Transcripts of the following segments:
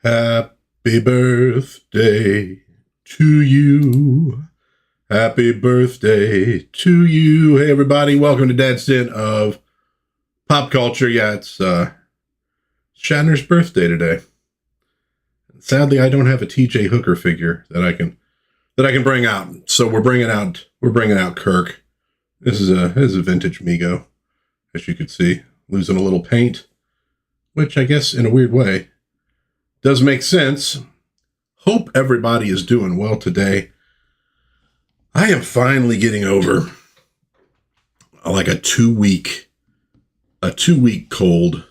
Happy birthday to you. Happy birthday to you. Hey, everybody. Welcome to Dad's Den of Pop Culture. Yeah, it's Shatner's birthday today. Sadly, I don't have a TJ Hooker figure that I can bring out. So we're bringing out Kirk. This is a vintage Mego, as you could see, losing a little paint, which I guess in a weird way does make sense. Hope everybody is doing well today. I am finally getting over like a two week cold.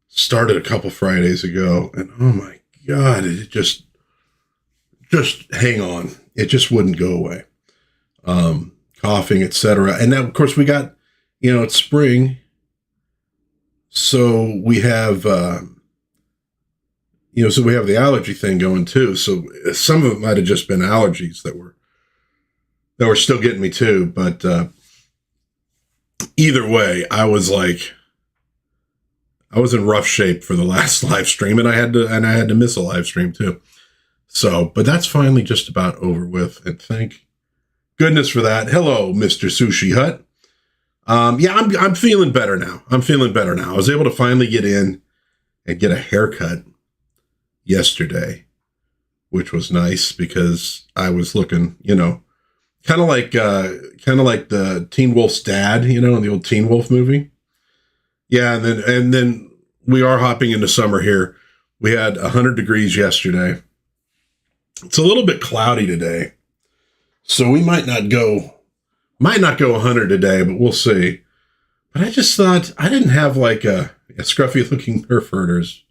Started a couple Fridays ago, and oh my God, it just hang on. It just wouldn't go away. Coughing, etc. And now, of course, we got, it's spring. So we have, we have the allergy thing going too. So some of it might have just been allergies that were still getting me too. But either way, I was in rough shape for the last live stream, and I had to miss a live stream too. So, but that's finally just about over with, and thank goodness for that. Hello, Mr. Sushi Hut. I'm feeling better now. I was able to finally get in and get a haircut yesterday, which was nice because I was looking, kind of like the Teen Wolf's dad, in the old Teen Wolf movie. Yeah, and then we are hopping into summer here. We had 100 degrees yesterday. It's a little bit cloudy today, so we might not go 100 today, but we'll see. But I just thought I didn't have like a scruffy looking Nerf herders.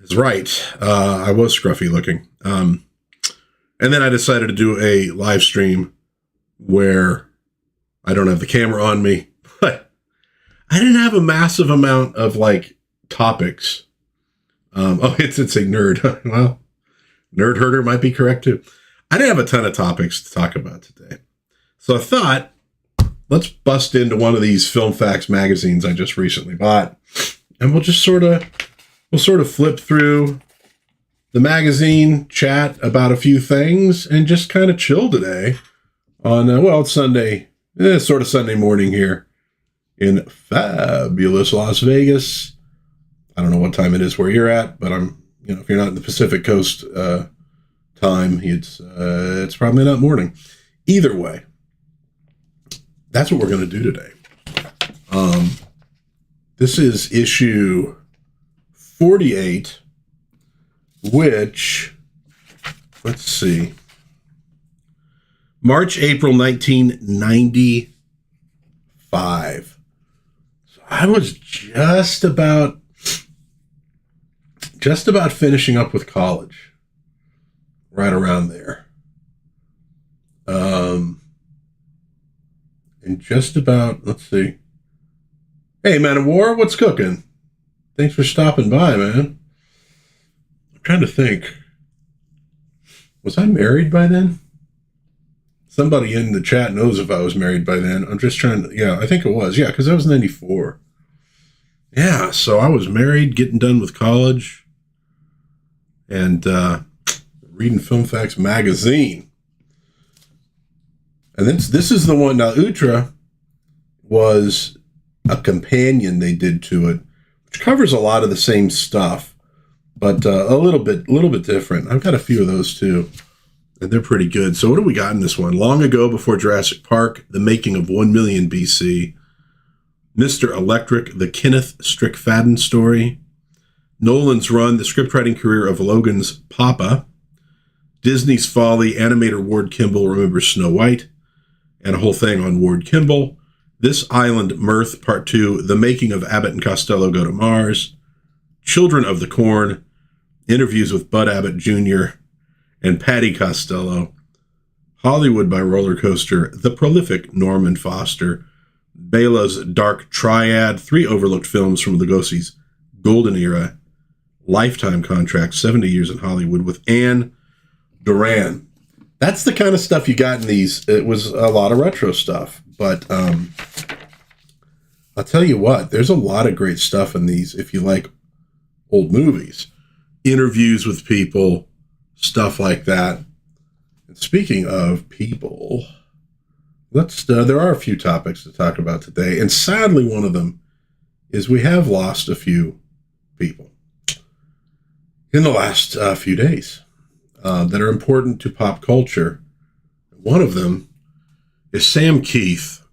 It's right. I was scruffy looking. And then I decided to do a live stream where I don't have the camera on me, but I didn't have a massive amount of topics. It's a nerd. Well, nerd herder might be correct too. I didn't have a ton of topics to talk about today. So I thought, let's bust into one of these Filmfax magazines I just recently bought, and we'll just sort of flip through the magazine, chat about a few things, and just kind of chill today on, it's Sunday, sort of Sunday morning here in fabulous Las Vegas. I don't know what time it is where you're at, but I'm, if you're not in the Pacific Coast time, it's probably not morning. Either way, that's what we're going to do today. This is issue 48, which, let's see, March, April 1995. So I was just about finishing up with college, right around there. And just about, let's see. Hey, Man of War, what's cooking? Thanks for stopping by, man. I'm trying to think. Was I married by then? Somebody in the chat knows if I was married by then. I'm just trying to, I think it was. Yeah, because I was 94. Yeah, so I was married, getting done with college, and reading Filmfax magazine. And this is the one. Now, Utra was a companion they did to it, which covers a lot of the same stuff, but a little bit different. I've got a few of those too, and they're pretty good. So what do we got in this one? Long ago, before Jurassic Park, the making of 1 million BC, Mr. Electric, the Kenneth Strickfaden story, Nolan's Run, the scriptwriting career of Logan's Papa, Disney's Folly, animator Ward Kimball remembers Snow White, and a whole thing on Ward Kimball. This Island Mirth, Part 2, the making of Abbott and Costello Go to Mars, Children of the Corn, interviews with Bud Abbott Jr. and Patty Costello, Hollywood by Roller Coaster, the prolific Norman Foster, Bela's Dark Triad, 3 overlooked films from Lugosi's golden era, lifetime contract, 70 years in Hollywood with Anne Duran. That's the kind of stuff you got in these. It was a lot of retro stuff, but I'll tell you what, there's a lot of great stuff in these if you like old movies, interviews with people, stuff like that. And speaking of people, there are a few topics to talk about today. And sadly, one of them is we have lost a few people in the last few days that are important to pop culture. One of them is Sam Keith,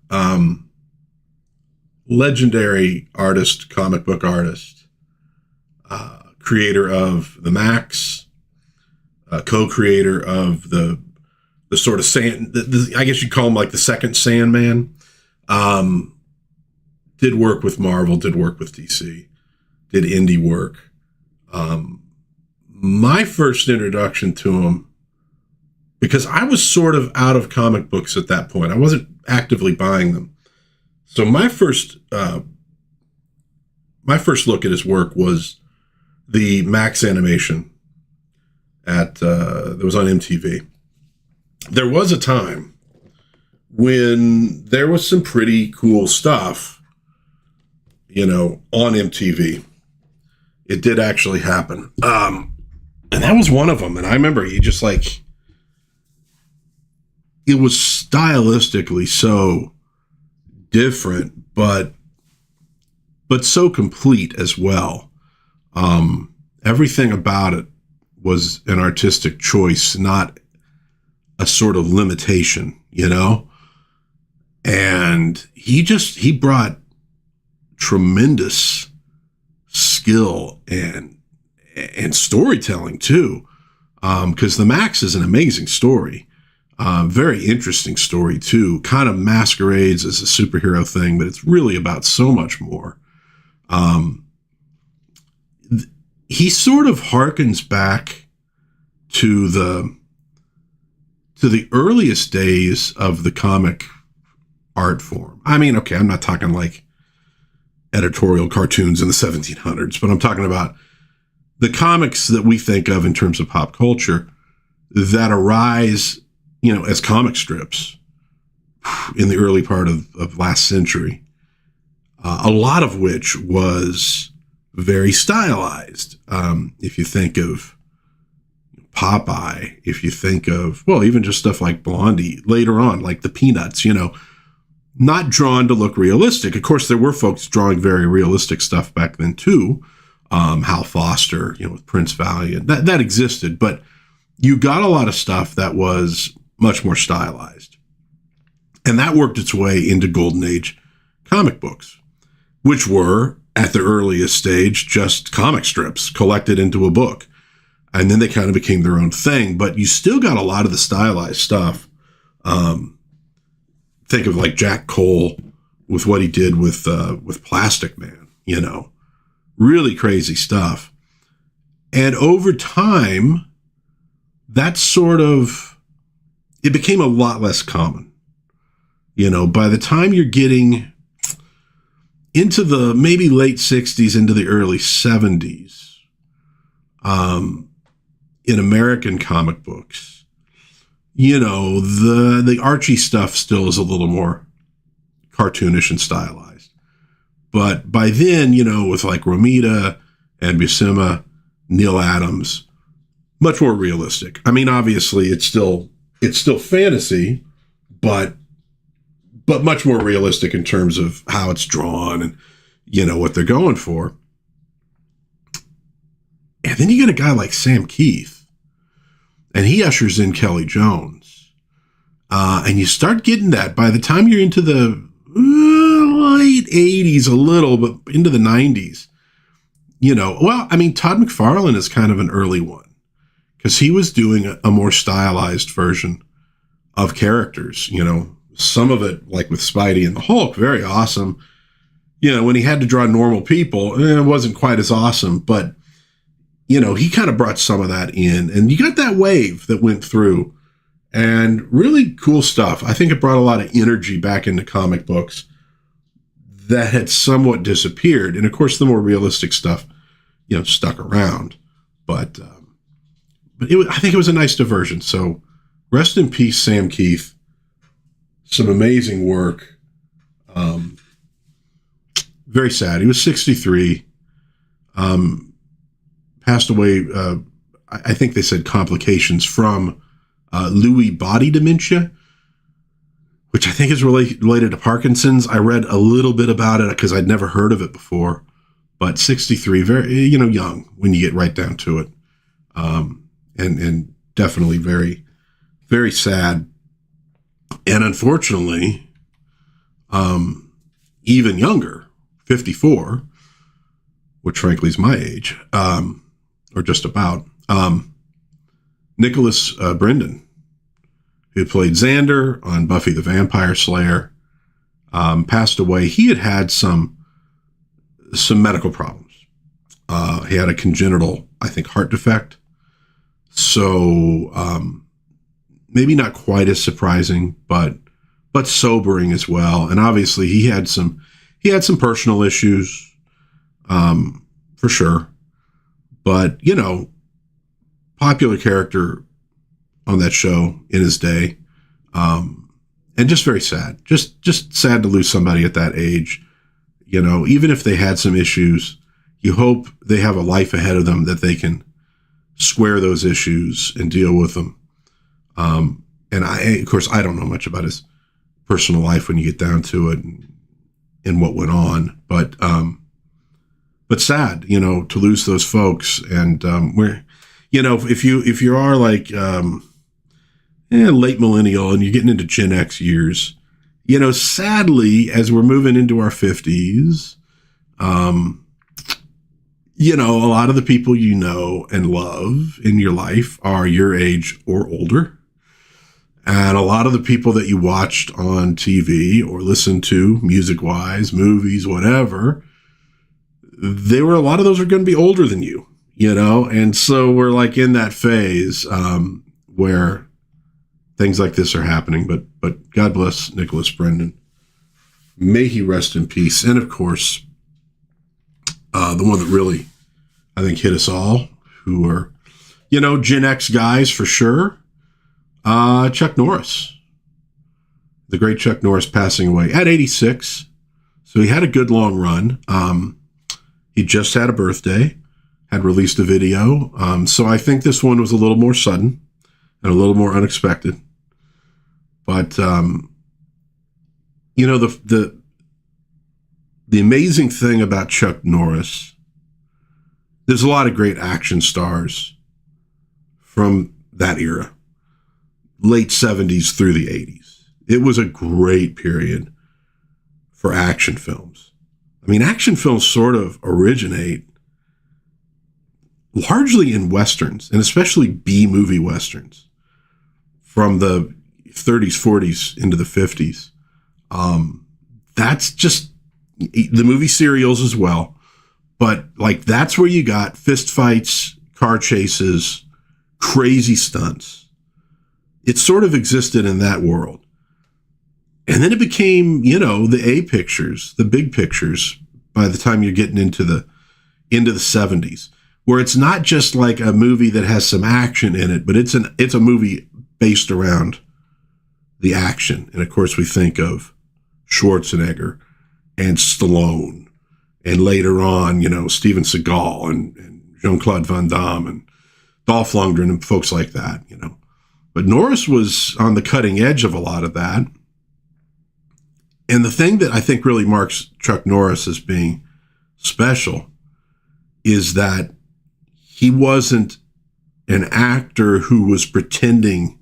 legendary artist, comic book artist, creator of the Max, co-creator of the sort of I guess you'd call him like the second Sandman. Did work with Marvel, did work with DC, did indie work. My first introduction to him, because I was sort of out of comic books at that point. I wasn't actively buying them. So my first look at his work was the Max animation that was on MTV. There was a time when there was some pretty cool stuff, on MTV. It did actually happen. And that was one of them. And I remember it was stylistically so different, but so complete as well. Everything about it was an artistic choice, not a sort of limitation, and he brought tremendous skill and storytelling too, because the Max is an amazing story, very interesting story too, kind of masquerades as a superhero thing, but it's really about so much more. He sort of harkens back to the earliest days of the comic art form. I mean, okay, I'm not talking like editorial cartoons in the 1700s, but I'm talking about the comics that we think of in terms of pop culture that arise, as comic strips in the early part of last century, a lot of which was very stylized. If you think of Popeye, if you think of, even just stuff like Blondie later on, like the Peanuts, not drawn to look realistic. Of course, there were folks drawing very realistic stuff back then too. Hal Foster, with Prince Valiant, that existed, but you got a lot of stuff that was much more stylized. And that worked its way into Golden Age comic books, which were at the earliest stage just comic strips collected into a book. And then they kind of became their own thing, but you still got a lot of the stylized stuff. Think of like Jack Cole with what he did with Plastic Man, really crazy stuff. And over time, it became a lot less common. By the time you're getting into the maybe late 60s into the early 70s, in American comic books, the Archie stuff still is a little more cartoonish and stylized. But by then, with like Romita and Buscema, Neil Adams, much more realistic. I mean, obviously it's still fantasy, but much more realistic in terms of how it's drawn and, what they're going for. And then you get a guy like Sam Keith, and he ushers in Kelly Jones. And you start getting that by the time you're into the late 80s a little, but into the 90s. Todd McFarlane is kind of an early one because he was doing a more stylized version of characters. Some of it, like with Spidey and the Hulk, very awesome. When he had to draw normal people, it wasn't quite as awesome, but he kind of brought some of that in, and you got that wave that went through, and really cool stuff. I think it brought a lot of energy back into comic books that had somewhat disappeared. And of course, the more realistic stuff, stuck around, but I think it was a nice diversion. So rest in peace, Sam Keith. Some amazing work. Very sad. He was 63. passed away. I think they said complications from Lewy body dementia, which I think is related to Parkinson's. I read a little bit about it because I'd never heard of it before. But 63, very, young when you get right down to it. And definitely very, very sad. And unfortunately, even younger, 54, which frankly is my age, or just about, Nicholas Brendan, who played Xander on Buffy the Vampire Slayer, passed away. He had some medical problems. He had a congenital, I think, heart defect. So maybe not quite as surprising, but sobering as well. And obviously he had some personal issues, for sure. But, popular character on that show in his day. And just very sad. Just sad to lose somebody at that age. Even if they had some issues, you hope they have a life ahead of them that they can square those issues and deal with them. And of course, I don't know much about his personal life when you get down to it and what went on, but sad, to lose those folks. And, if you are like, late millennial and you're getting into Gen X years, sadly, as we're moving into our 50s, a lot of the people you know and love in your life are your age or older. And a lot of the people that you watched on TV or listened to music-wise, movies, whatever, a lot of those are going to be older than you, And so we're like in that phase where things like this are happening. But God bless Nicholas Brendan. May he rest in peace. And of course, the one that really, I think, hit us all, who are, Gen X guys for sure. Chuck Norris, the great Chuck Norris, passing away at 86. So he had a good long run. He just had a birthday, had released a video. So I think this one was a little more sudden and a little more unexpected. But, the amazing thing about Chuck Norris, there's a lot of great action stars from that era. Late 70s through the 80s. It was a great period for action films. I mean, action films sort of originate largely in Westerns, and especially B-movie Westerns from the 30s, 40s into the 50s. That's just the movie serials as well. But like, that's where you got fist fights, car chases, crazy stunts. It sort of existed in that world. And then it became, the A pictures, the big pictures, by the time you're getting into the 70s, where it's not just like a movie that has some action in it, but it's a movie based around the action. And of course, we think of Schwarzenegger and Stallone, and later on, Steven Seagal and Jean-Claude Van Damme and Dolph Lundgren and folks like that, But Norris was on the cutting edge of a lot of that. And the thing that I think really marks Chuck Norris as being special is that he wasn't an actor who was pretending,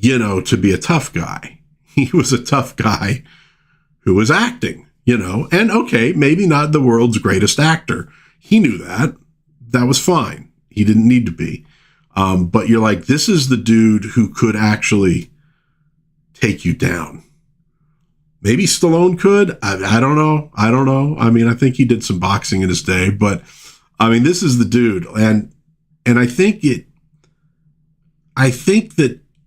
to be a tough guy. He was a tough guy who was acting, and okay, maybe not the world's greatest actor. He knew that. That was fine. He didn't need to be. But you're like, this is the dude who could actually take you down. Maybe Stallone could. I don't know. I mean, I think he did some boxing in his day, but I mean, this is the dude. And I think that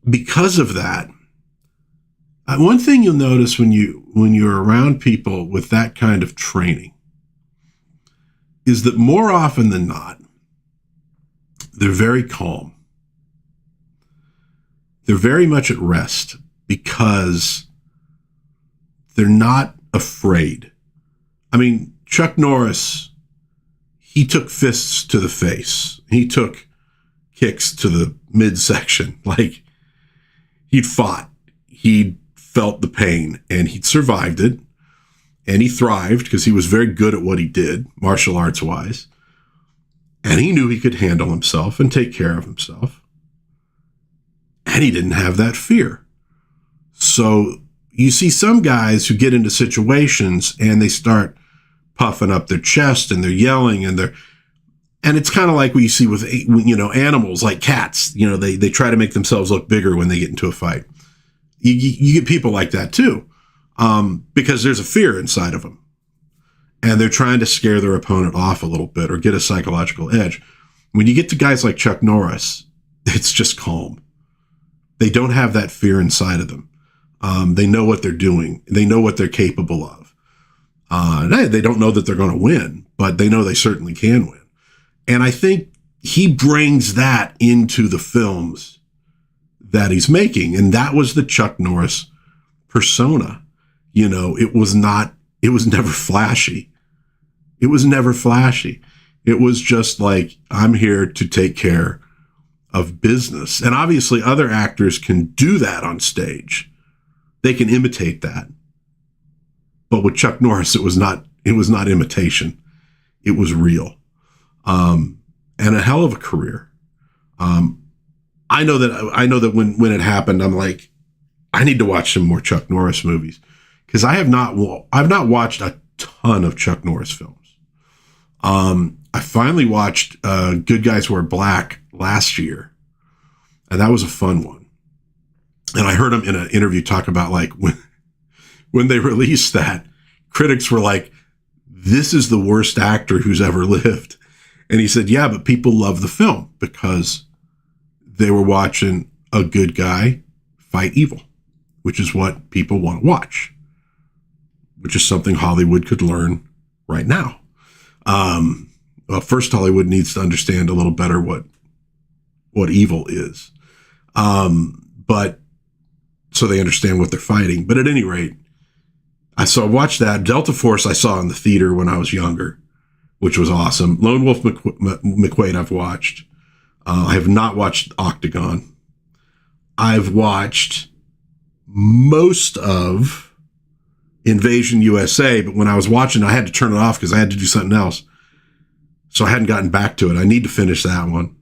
because of that, one thing you'll notice when you're around people with that kind of training is that more often than not, they're very calm. They're very much at rest because they're not afraid. I mean, Chuck Norris, he took fists to the face. He took kicks to the midsection. Like, he'd fought. He'd felt the pain, and he'd survived it. And he thrived because he was very good at what he did, martial arts wise. And he knew he could handle himself and take care of himself. And he didn't have that fear. So you see some guys who get into situations and they start puffing up their chest and they're yelling and it's kind of like what you see with, animals like cats. They try to make themselves look bigger when they get into a fight. You get people like that too, because there's a fear inside of them. And they're trying to scare their opponent off a little bit or get a psychological edge. When you get to guys like Chuck Norris, it's just calm. They don't have that fear inside of them. They know what they're doing. They know what they're capable of. They don't know that they're going to win, but they know they certainly can win. And I think he brings that into the films that he's making. And that was the Chuck Norris persona. It was never flashy. It was never flashy. It was just like, I'm here to take care of business. And obviously other actors can do that on stage. They can imitate that. But with Chuck Norris, it was not imitation. It was real. And a hell of a career. I know that when it happened, I'm like, I need to watch some more Chuck Norris movies, because I've not watched a ton of Chuck Norris films. I finally watched Good Guys Wear Black last year, and that was a fun one. And I heard him in an interview talk about, like, when they released that, critics were like, this is the worst actor who's ever lived. And he said, yeah, but people love the film because they were watching a good guy fight evil, which is what people want to watch, which is something Hollywood could learn right now. Well, first, Hollywood needs to understand a little better what evil is. But so they understand what they're fighting. But at any rate, I watched that. Delta Force I saw in the theater when I was younger, which was awesome. Lone Wolf McQuade I've watched. I have not watched Octagon. I've watched most of Invasion USA, but when I was watching, I had to turn it off because I had to do something else. So I hadn't gotten back to it. I need to finish that one.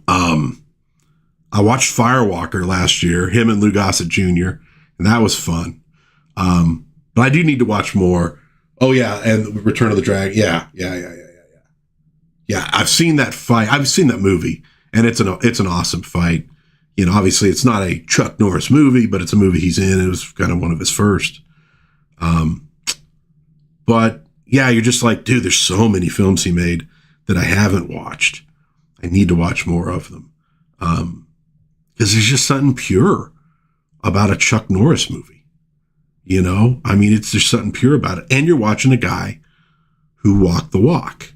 I watched Firewalker last year, him and Lou Gossett Jr., and that was fun. But I do need to watch more. Oh yeah, and Return of the Dragon. Yeah. Yeah, I've seen that fight. I've seen that movie, and it's an awesome fight. Obviously it's not a Chuck Norris movie, but it's a movie he's in. It was kind of one of his first. But yeah, you're just like, dude, there's so many films he made that I haven't watched. I need to watch more of them. Because there's just something pure about a Chuck Norris movie. It's just something pure about it. And you're watching a guy who walked the walk.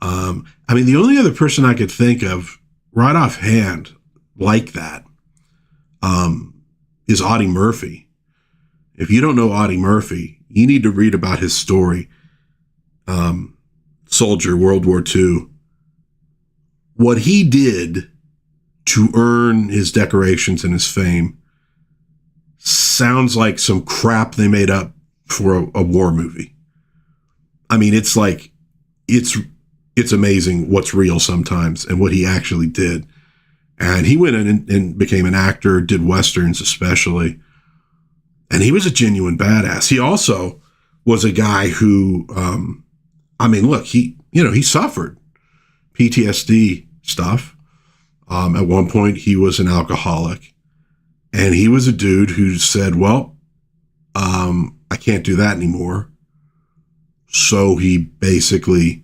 The only other person I could think of right offhand like that is Audie Murphy. If you don't know Audie Murphy, you need to read about his story. Soldier, World War II. What he did to earn his decorations and his fame sounds like some crap they made up for a war movie. It's like, it's amazing what's real sometimes and what he actually did. And he went in and became an actor, did Westerns especially. And he was a genuine badass. He also was a guy who, he suffered PTSD stuff. At one point he was an alcoholic, and he was a dude who said, well, I can't do that anymore. So he basically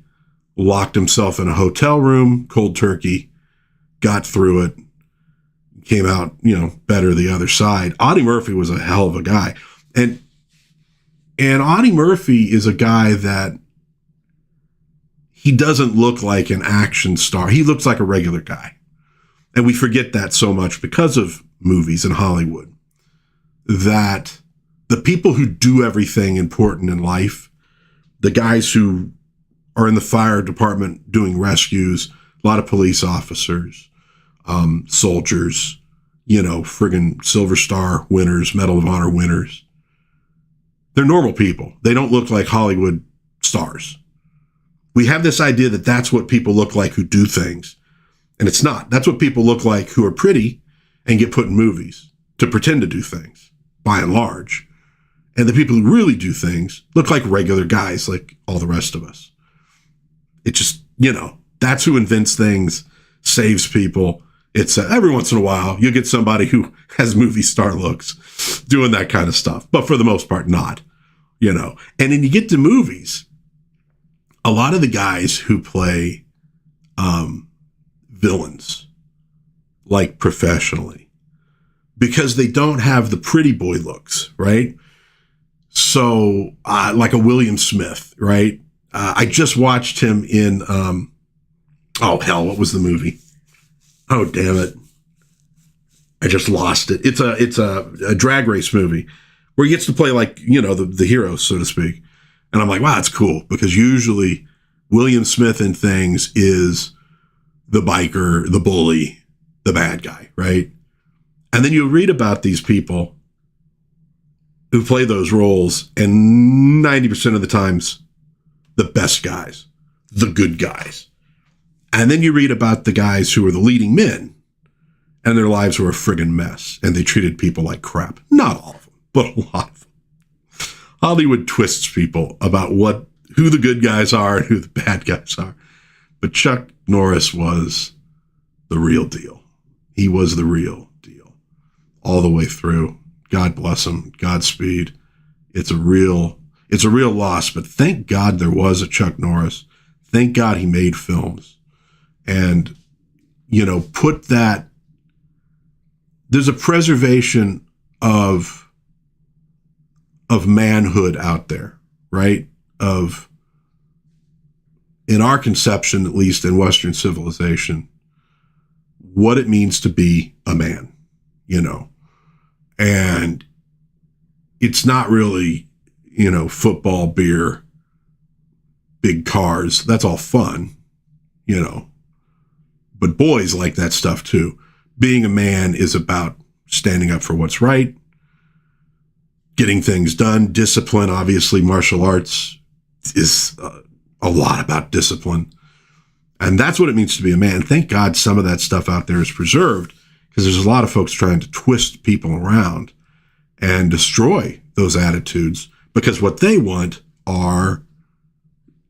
locked himself in a hotel room, cold turkey, got through it, came out, better the other side. Audie Murphy was a hell of a guy. And Audie Murphy is a guy that he doesn't look like an action star. He looks like a regular guy. And we forget that so much because of movies in Hollywood, that the people who do everything important in life, the guys who are in the fire department doing rescues, a lot of police officers, soldiers, friggin' Silver Star winners, Medal of Honor winners. They're normal people. They don't look like Hollywood stars. We have this idea that that's what people look like who do things. And it's not. That's what people look like who are pretty and get put in movies to pretend to do things, by and large. And the people who really do things look like regular guys like all the rest of us. It just, that's who invents things, saves people. It's every once in a while, you get somebody who has movie star looks doing that kind of stuff. But for the most part, not, And then you get to movies. A lot of the guys who play villains, like professionally, because they don't have the pretty boy looks, right? So, like a William Smith, right? I just watched him in, what was the movie? Oh, damn it. I just lost it. It's a drag race movie where he gets to play like, the hero, so to speak. And I'm like, wow, that's cool. Because usually William Smith in things is the biker, the bully, the bad guy, right? And then you read about these people who play those roles, and 90% of the times, the best guys, the good guys. And then you read about the guys who are the leading men, and their lives were a friggin' mess, and they treated people like crap. Not all of them, but a lot of them. Hollywood twists people about who the good guys are and who the bad guys are. But Chuck Norris was the real deal. He was the real deal all the way through. God bless him. Godspeed. It's a real loss, but thank God there was a Chuck Norris. Thank God he made films. And, put that, there's a preservation of manhood out there, right? In our conception, at least in Western civilization, what it means to be a man, and it's not really, football, beer, big cars. That's all fun, but boys like that stuff too. Being a man is about standing up for what's right, getting things done, discipline. Obviously, martial arts is a lot about discipline. And that's what it means to be a man. Thank God some of that stuff out there is preserved, because there's a lot of folks trying to twist people around and destroy those attitudes, because what they want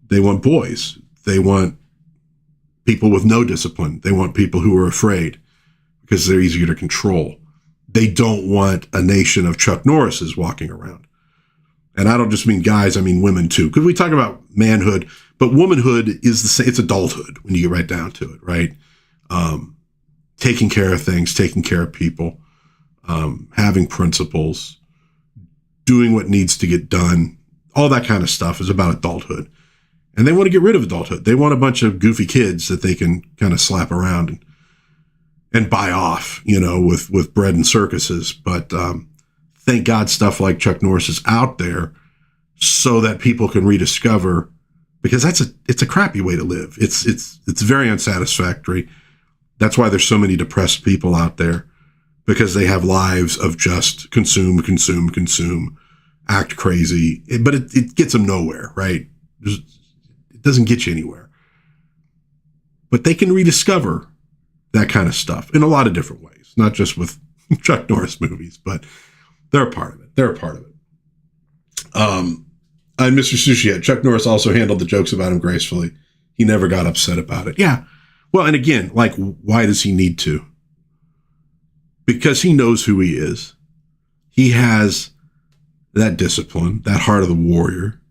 boys. They want people with no discipline. They want people who are afraid because they're easier to control. They don't want a nation of Chuck Norrises walking around. And I don't just mean guys, I mean women too. Because we talk about manhood, but womanhood is the same. It's adulthood when you get right down to it, right? Taking care of things, taking care of people, having principles, doing what needs to get done. All that kind of stuff is about adulthood. And they want to get rid of adulthood. They want a bunch of goofy kids that they can kind of slap around and buy off, with bread and circuses. But thank God stuff like Chuck Norris is out there so that people can rediscover, because it's a crappy way to live. It's very unsatisfactory. That's why there's so many depressed people out there, because they have lives of just consume, act crazy. But it gets them nowhere, right? It doesn't get you anywhere. But they can rediscover that kind of stuff in a lot of different ways, not just with Chuck Norris movies, but they're a part of it. And Mr. Sushi, Chuck Norris also handled the jokes about him gracefully. He never got upset about it. Yeah. Well, and again, why does he need to? Because he knows who he is. He has that discipline, that heart of the warrior.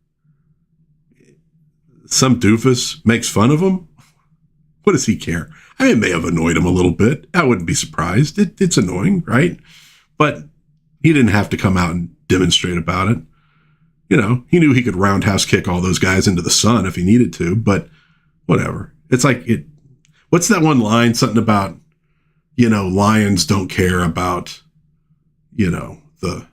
Some doofus makes fun of him. What does he care? I mean, it may have annoyed him a little bit. I wouldn't be surprised. It's annoying, right? But he didn't have to come out and demonstrate about it. He knew he could roundhouse kick all those guys into the sun if he needed to, but whatever. It's like what's that one line? Something about, lions don't care about, the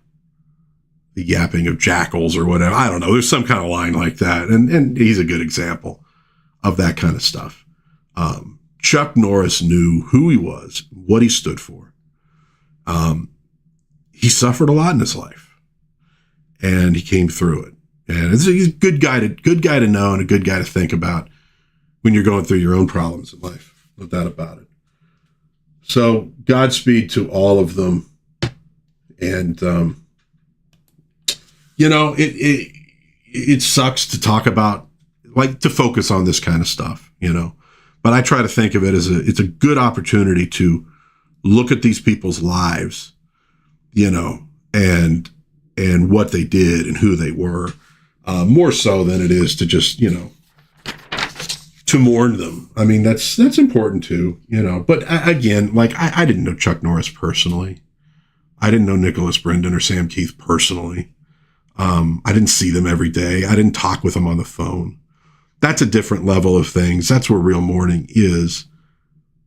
yapping of jackals or whatever. I don't know. There's some kind of line like that. And he's a good example of that kind of stuff. Chuck Norris knew who he was, what he stood for. He suffered a lot in his life, and he came through it. And he's a good guy to know and a good guy to think about when you're going through your own problems in life. No doubt about it. So Godspeed to all of them. And, it sucks to talk about, like, to focus on this kind of stuff, but I try to think of it as it's a good opportunity to look at these people's lives, and what they did and who they were, more so than it is to just, to mourn them. I mean, that's important too, but again, like I didn't know Chuck Norris personally. I didn't know Nicholas Brendan or Sam Keith personally. I didn't see them every day. I didn't talk with them on the phone. That's a different level of things. That's where real mourning is.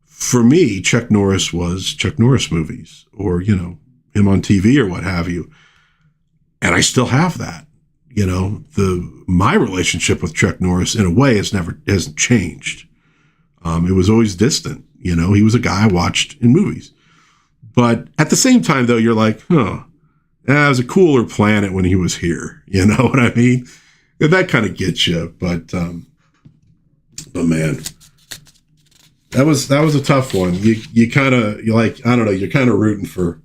For me, Chuck Norris was Chuck Norris movies or, him on TV or what have you. And I still have that. My relationship with Chuck Norris in a way hasn't changed. It was always distant. He was a guy I watched in movies. But at the same time, though, you're like, it was a cooler planet when he was here. You know what I mean? And that kind of gets you. But man, that was a tough one. You're kind of rooting for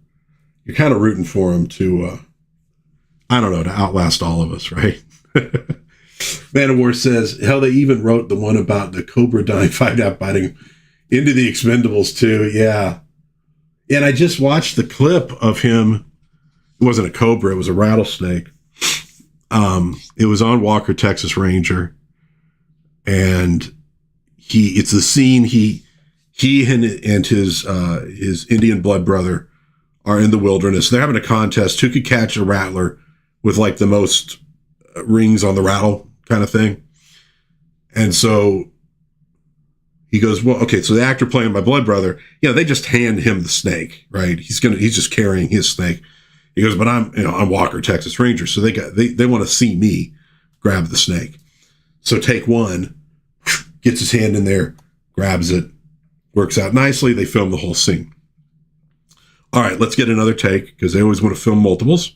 him to, to outlast all of us, right? Man of War says, hell, they even wrote the one about the Cobra dying, biting into the Expendables too. Yeah. And I just watched the clip of him. It wasn't a cobra. It was a rattlesnake. It was on Walker, Texas Ranger. And it's the scene he and his Indian blood brother are in the wilderness. They're having a contest. Who could catch a rattler with like the most rings on the rattle kind of thing. And so he goes, well, okay, so the actor playing my blood brother, they just hand him the snake, right? He's just carrying his snake. He goes, but I'm Walker, Texas Ranger. So they want to see me grab the snake. So take one, gets his hand in there, grabs it, works out nicely. They film the whole scene. All right, let's get another take because they always want to film multiples.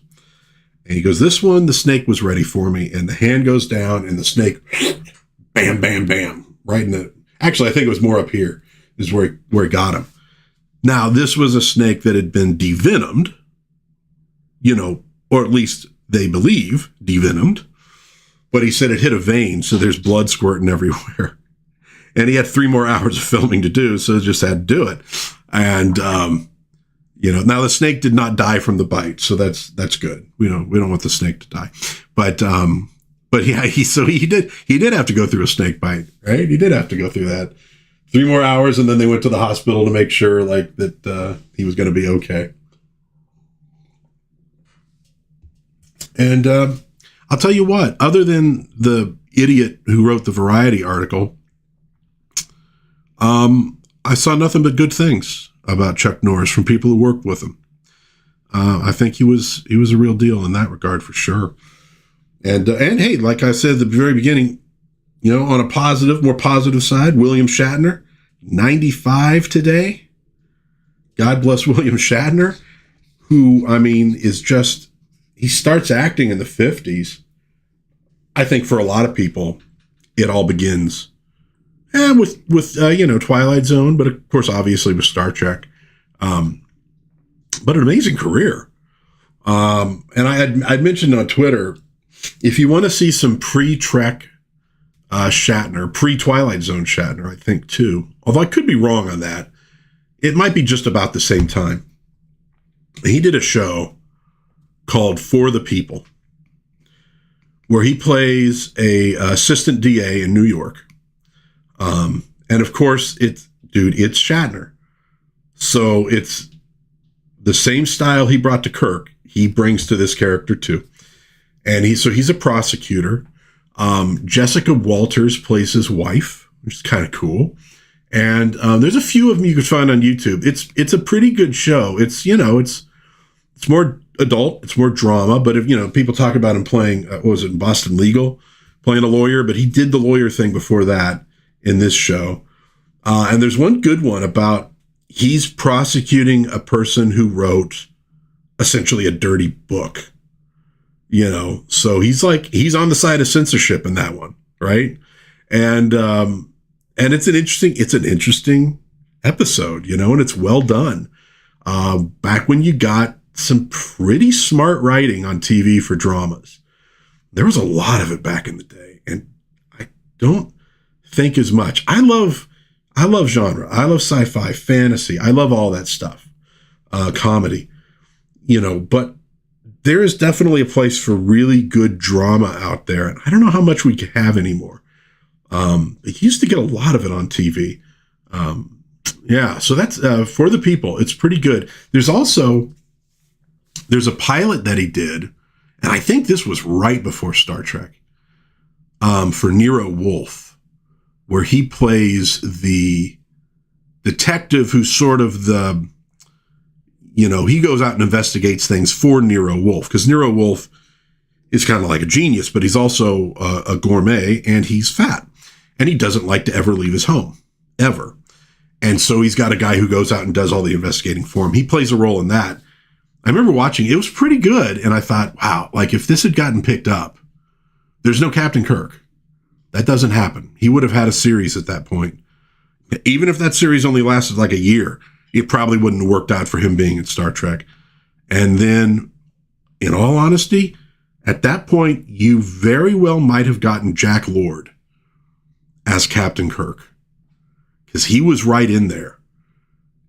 And he goes, this one, the snake was ready for me. And the hand goes down and the snake, bam, bam, bam, right in the, actually, I think it was more up here is where he got him. Now, this was a snake that had been devenomed, or at least they believe devenomed, but he said it hit a vein. So there's blood squirting everywhere. And he had 3 more hours of filming to do. So just had to do it. And, now the snake did not die from the bite. So that's good. We don't want the snake to die, but yeah, he did have to go through a snake bite, right? He did have to go through that 3 more hours. And then they went to the hospital to make sure that he was going to be okay. And, I'll tell you what, other than the idiot who wrote the Variety article, I saw nothing but good things about Chuck Norris from people who worked with him. I think he was a real deal in that regard for sure. And hey, like I said at the very beginning, on a more positive side, William Shatner, 95 today. God bless William Shatner, who, is just, he starts acting in the 50s. I think for a lot of people, it all begins with Twilight Zone, but of course, obviously with Star Trek. But an amazing career. And I'd mentioned on Twitter, if you want to see some pre-Trek Shatner, pre-Twilight Zone Shatner, I think too, although I could be wrong on that, it might be just about the same time. He did a show called For the People, where he plays a assistant DA in New York. And of course, it's Shatner. So it's the same style he brought to Kirk, he brings to this character too. And he's a prosecutor. Jessica Walters plays his wife, which is kind of cool. And there's a few of them you can find on YouTube. It's a pretty good show. It's more adult, it's more drama, but if people talk about him playing, what was it, Boston Legal, playing a lawyer, but he did the lawyer thing before that. in this show. And there's one good one about he's prosecuting a person who wrote essentially a dirty book, so he's on the side of censorship in that one. Right. And it's an interesting episode, and it's well done. Back when you got some pretty smart writing on TV for dramas, there was a lot of it back in the day. And I don't think as much. I love genre. I love sci-fi, fantasy. I love all that stuff. Comedy, but there is definitely a place for really good drama out there. And I don't know how much we have anymore. It used to get a lot of it on TV. So that's For the People. It's pretty good. There's a pilot that he did, and I think this was right before Star Trek, for Nero Wolfe, where he plays the detective who's sort of he goes out and investigates things for Nero Wolfe, because Nero Wolfe is kind of like a genius, but he's also a gourmet, and he's fat, and he doesn't like to ever leave his home, ever. And so he's got a guy who goes out and does all the investigating for him. He plays a role in that. I remember watching, it was pretty good, and I thought, wow, if this had gotten picked up, there's no Captain Kirk. That doesn't happen. He would have had a series at that point. Even if that series only lasted a year, it probably wouldn't have worked out for him being in Star Trek. And then, in all honesty, at that point, you very well might have gotten Jack Lord as Captain Kirk, because he was right in there.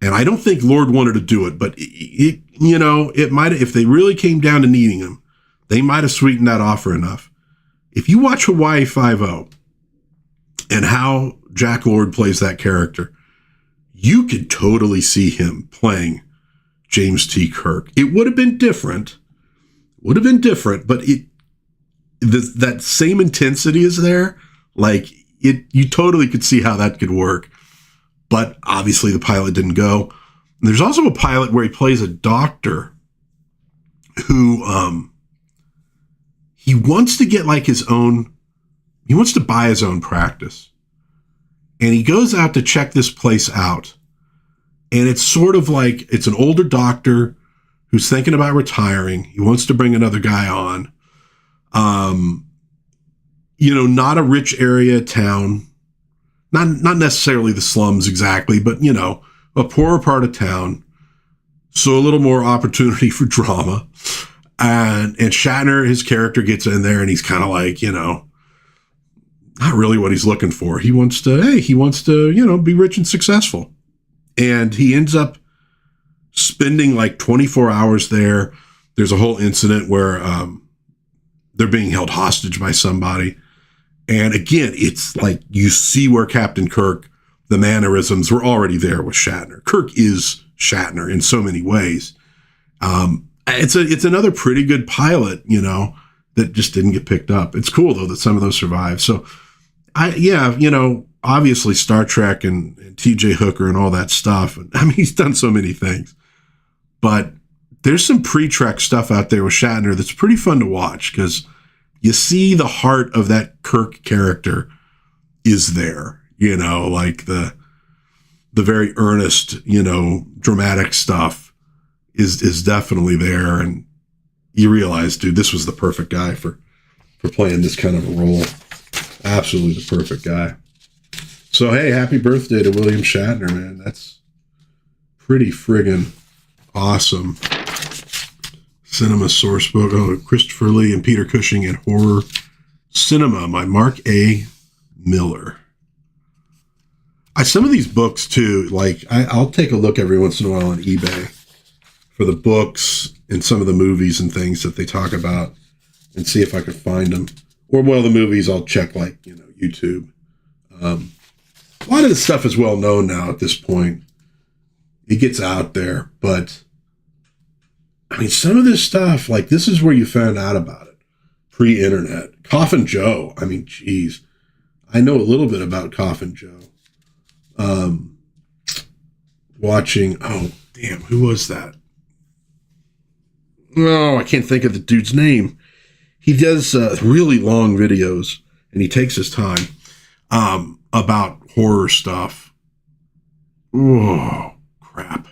And I don't think Lord wanted to do it, but it might have, if they really came down to needing him, they might have sweetened that offer enough. If you watch Hawaii Five-0 and how Jack Lord plays that character, you could totally see him playing James T. Kirk. It would have been different, but that same intensity is there. You totally could see how that could work. But obviously the pilot didn't go. And there's also a pilot where he plays a doctor who he wants to get he wants to buy his own practice. And he goes out to check this place out. And it's sort of it's an older doctor who's thinking about retiring. He wants to bring another guy on. Not a rich area town. Not necessarily the slums exactly, but, a poorer part of town. So a little more opportunity for drama. And Shatner, his character, gets in there and he's kind of not really what he's looking for. He wants to, be rich and successful. And he ends up spending 24 hours there. There's a whole incident where they're being held hostage by somebody. And again, it's you see where Captain Kirk, the mannerisms were already there with Shatner. Kirk is Shatner in so many ways. It's another pretty good pilot, that just didn't get picked up. It's cool though that some of those survived. So obviously Star Trek and TJ Hooker and all that stuff. And he's done so many things, but there's some pre-Trek stuff out there with Shatner that's pretty fun to watch, because you see the heart of that Kirk character is there, the very earnest, dramatic stuff is definitely there. And you realize, dude, this was the perfect guy for playing this kind of a role. Absolutely the perfect guy. So, hey, happy birthday to William Shatner, man. That's pretty friggin' awesome. Cinema Sourcebook. Oh, Christopher Lee and Peter Cushing and Horror Cinema by Mark A. Miller. Some of these books, too, I'll take a look every once in a while on eBay for the books and some of the movies and things that they talk about and see if I can find them. Or, the movies I'll check, YouTube. A lot of the stuff is well known now at this point. It gets out there, but some of this stuff, this is where you found out about it. Pre-internet. Coffin Joe. Geez. I know a little bit about Coffin Joe. Watching, who was that? Oh, I can't think of the dude's name. He does really long videos, and he takes his time, about horror stuff. Oh, crap.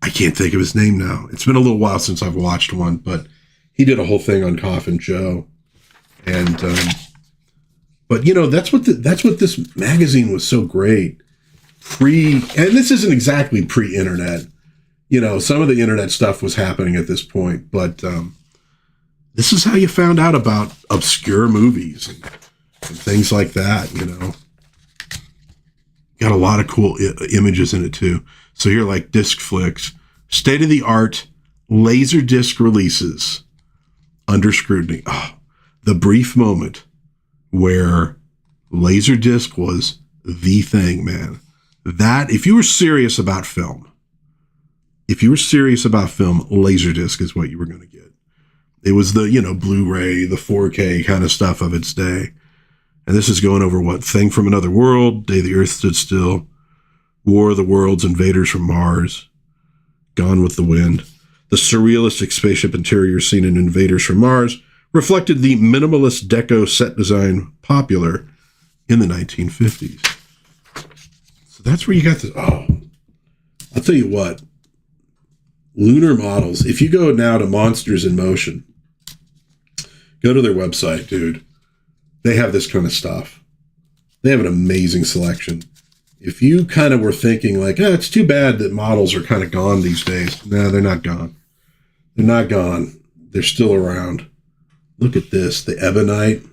I can't think of his name now. It's been a little while since I've watched one, but he did a whole thing on Coffin Joe. And, but you know, that's what this magazine was so great. And this isn't exactly pre-internet. You know, some of the internet stuff was happening at this point, but this is how you found out about obscure movies and things like that, you know. Got a lot of cool images in it too. So here, like disc flicks, state-of-the-art laser disc releases under scrutiny. Oh, the brief moment where laser disc was the thing, man. That, if you were serious about film, Laserdisc is what you were going to get. It was the, you know, Blu-ray, the 4K kind of stuff of its day. And this is going over what? Thing from Another World, Day the Earth Stood Still, War of the Worlds, Invaders from Mars, Gone with the Wind. The surrealistic spaceship interior seen in Invaders from Mars reflected the minimalist deco set design popular in the 1950s. So that's where you got this. Oh, I'll tell you what. Lunar Models. If you go now to Monsters in Motion, go to their website, dude. They have this kind of stuff. They have an amazing selection. If you kind of were thinking like, it's too bad that models are kind of gone these days. No, they're not gone. They're not gone. They're still around. Look at this. The Ebonite.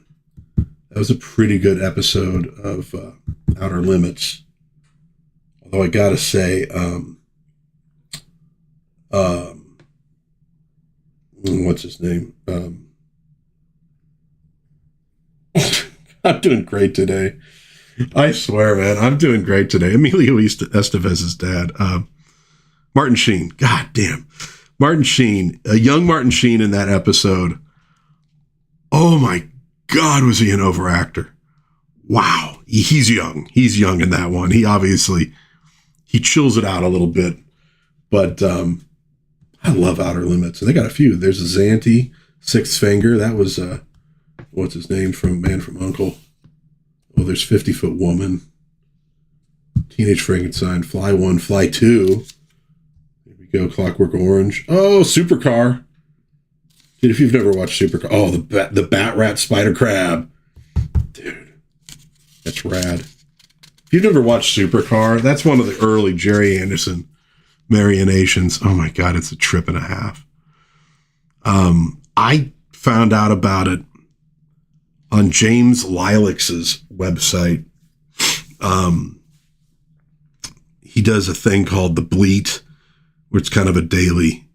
That was a pretty good episode of Outer Limits. Although I gotta say, what's his name? I'm doing great today. I swear, man, I'm doing great today. Emilio Estevez's dad, Martin Sheen. God damn. Martin Sheen, a young Martin Sheen in that episode. Oh my God, was he an overactor? Wow. He's young. He's young in that one. He chills it out a little bit. But I love Outer Limits. And they got a few. There's a Zante, Sixth Finger. That was, what's his name from Man from U.N.C.L.E. Oh, there's 50-Foot Woman. Teenage Frankenstein. Fly 1, Fly 2. There we go. Clockwork Orange. Oh, Supercar. Dude, if you've never watched Supercar. Oh, the Bat Rat Spider Crab. Dude, that's rad. If you've never watched Supercar, that's one of the early Jerry Anderson marionations. Oh my God, it's a trip and a half. I found out about it on James Lilacs's website. He does a thing called The Bleat, which is kind of a daily,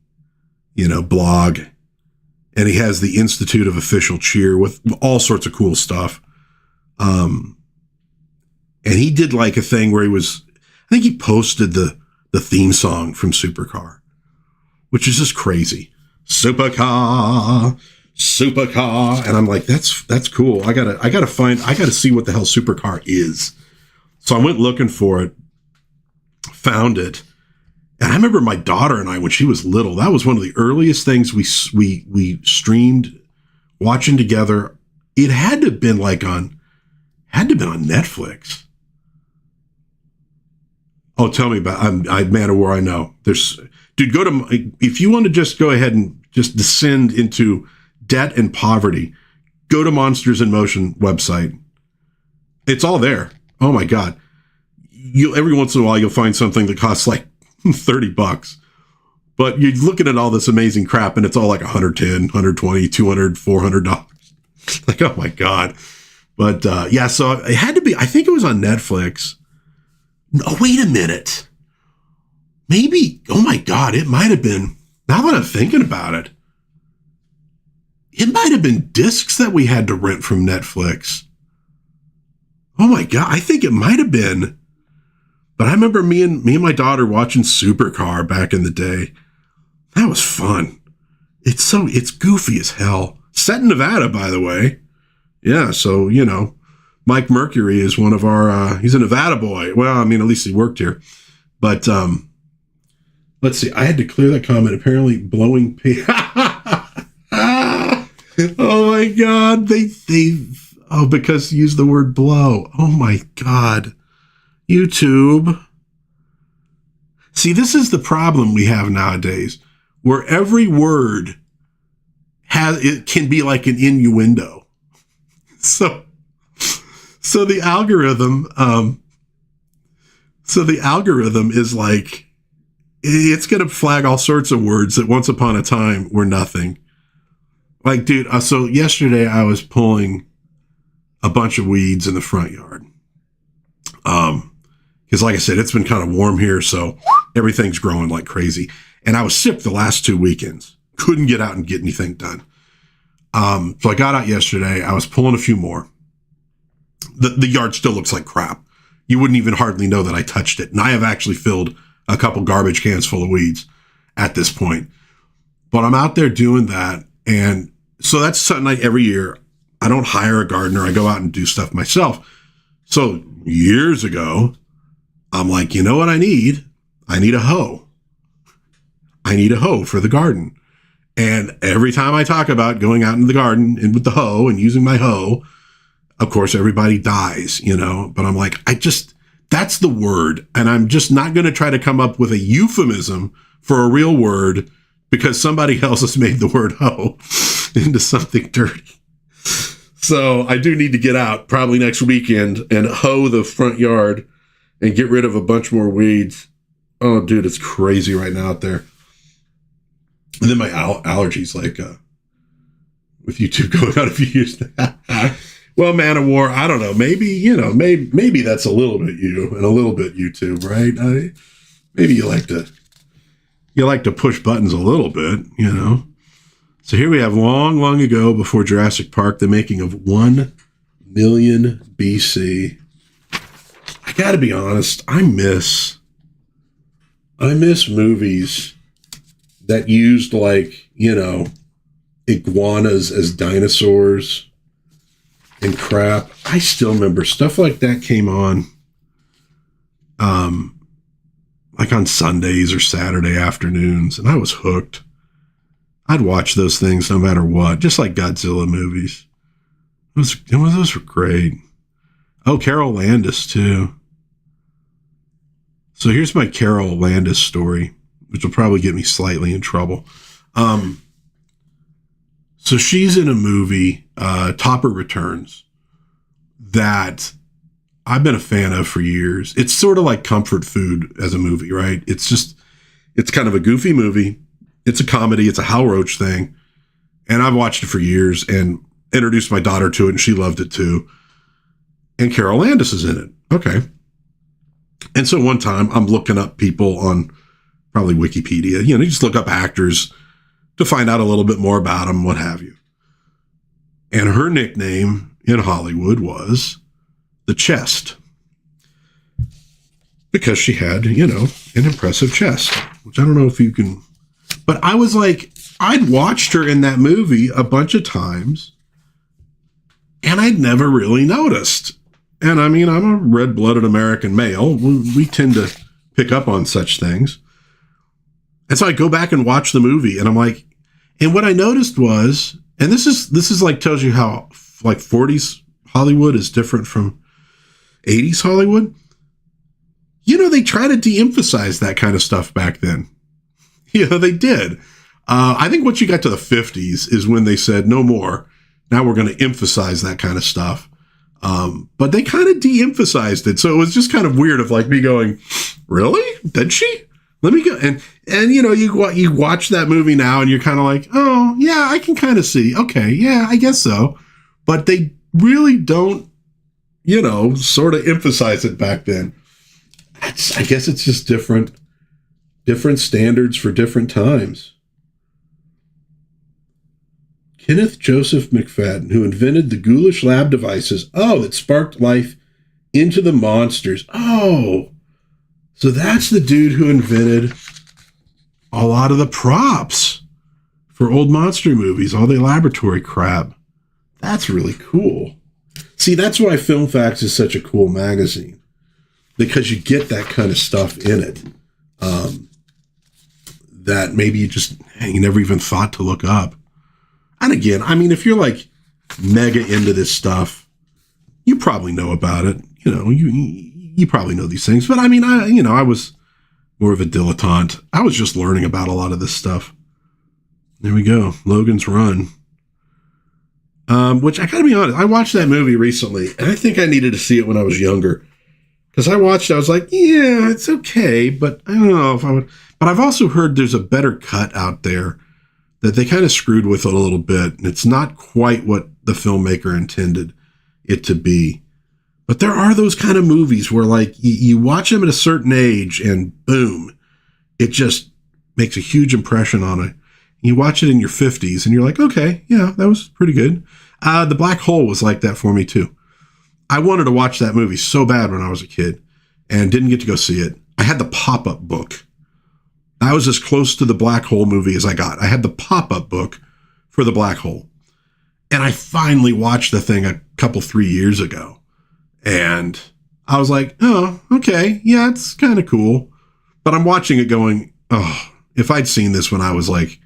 blog. And he has the Institute of Official Cheer with all sorts of cool stuff. And he did like a thing where I think he posted the theme song from Supercar, which is just crazy. Supercar. And I'm like, that's cool. I gotta see what the hell Supercar is. So I went looking for it, found it. And I remember my daughter and I, when she was little, that was one of the earliest things we streamed, watching together. It had to have been on Netflix. Oh, tell me about Man of War. I know dude, if you want to just go ahead and just descend into debt and poverty, go to Monsters in Motion website. It's all there. Oh my God. Every once in a while, you'll find something that costs like $30, but you're looking at all this amazing crap and it's all like $110, $120, $200, $400. Like, oh my God. But yeah, so it had to be, I think it was on Netflix. Oh, wait a minute. Maybe, oh my God, it might have been, now that I'm thinking about it, it might have been discs that we had to rent from Netflix. Oh my God, I think it might have been. But I remember me and my daughter watching Supercar back in the day. That was fun. It's goofy as hell. Set in Nevada, by the way. Yeah, so, Mike Mercury is one of our, he's a Nevada boy. Well, I mean, at least he worked here. But let's see. I had to clear that comment. Apparently blowing oh my God. Oh, because you use the word blow. Oh my God. YouTube. See, this is the problem we have nowadays, where every word it can be like an innuendo. So the algorithm, is like, it's going to flag all sorts of words that once upon a time were nothing. Like, dude, so yesterday I was pulling a bunch of weeds in the front yard. Because like I said, it's been kind of warm here, so everything's growing like crazy. And I was sick the last 2 weekends. Couldn't get out and get anything done. So I got out yesterday. I was pulling a few more. The yard still looks like crap. You wouldn't even hardly know that I touched it. And I have actually filled a couple garbage cans full of weeds at this point. But I'm out there doing that. And so that's something like every year. I don't hire a gardener. I go out and do stuff myself. So years ago, I'm like, you know what I need? I need a hoe. I need a hoe for the garden. And every time I talk about going out in the garden and with the hoe and using my hoe, of course, everybody dies, but I'm like, that's the word. And I'm just not going to try to come up with a euphemism for a real word because somebody else has made the word hoe into something dirty. So I do need to get out probably next weekend and hoe the front yard and get rid of a bunch more weeds. Oh, dude, it's crazy right now out there. And then my allergies, like with YouTube going out a few years now. Well, Man of War, I don't know. Maybe, maybe that's a little bit you and a little bit YouTube, right? Maybe you like to push buttons a little bit, So here we have long ago, before Jurassic Park, the making of 1 million BC. I gotta be honest, I miss movies that used iguanas as dinosaurs and crap. I still remember stuff like that came on, like on Sundays or Saturday afternoons, and I was hooked. I'd watch those things no matter what, just like Godzilla movies. Those were great. Oh, Carol Landis, too. So here's my Carol Landis story, which will probably get me slightly in trouble. So she's in a movie, Topper Returns, that I've been a fan of for years. It's sort of like comfort food as a movie, right? It's kind of a goofy movie. It's a comedy. It's a Hal Roach thing. And I've watched it for years and introduced my daughter to it, and she loved it too. And Carol Landis is in it. Okay. And so one time I'm looking up people on probably Wikipedia. You just look up actors to find out a little bit more about them, what have you. And her nickname in Hollywood was The Chest. Because she had, an impressive chest, which I don't know if you can. But I was like, I'd watched her in that movie a bunch of times, and I'd never really noticed. And I mean, I'm a red-blooded American male. We tend to pick up on such things. And so I go back and watch the movie, and I'm like, and what I noticed was, and this is like tells you how like 40s Hollywood is different from 80s Hollywood. They try to de-emphasize that kind of stuff back then. They did. I think once you got to the 50s is when they said, no more. Now we're going to emphasize that kind of stuff. But they kind of de-emphasized it. So it was just kind of weird of like me going, really? Did she? Let me go. And you watch that movie now and you're kind of like, oh, yeah, I can kind of see. Okay, yeah, I guess so. But they really don't, sort of emphasize it back then. I guess it's just different standards for different times. Kenneth Joseph McFadden, who invented the ghoulish lab devices, that sparked life into the monsters. Oh, so that's the dude who invented a lot of the props for old monster movies, all the laboratory crap. That's really cool. See, that's why Filmfax is such a cool magazine, because you get that kind of stuff in it that maybe you never even thought to look up. And again, I mean, if you're like mega into this stuff, you probably know about it. You probably know these things. But I mean, I was more of a dilettante. I was just learning about a lot of this stuff. There we go. Logan's Run. Which I gotta be honest, I watched that movie recently, and I think I needed to see it when I was younger. Because I watched it, I was like, yeah, it's okay, but I don't know if I would. But I've also heard there's a better cut out there that they kind of screwed with it a little bit, and it's not quite what the filmmaker intended it to be. But there are those kind of movies where, like, you watch them at a certain age, and boom, it just makes a huge impression on it. You watch it in your 50s, and you're like, okay, yeah, that was pretty good. The Black Hole was like that for me, too. I wanted to watch that movie so bad when I was a kid and didn't get to go see it. I had the pop-up book. I was as close to the Black Hole movie as I got. I had the pop-up book for the Black Hole. And I finally watched the thing a couple, 3 years ago. And I was like, oh, okay, yeah, it's kind of cool. But I'm watching it going, oh, if I'd seen this when I was like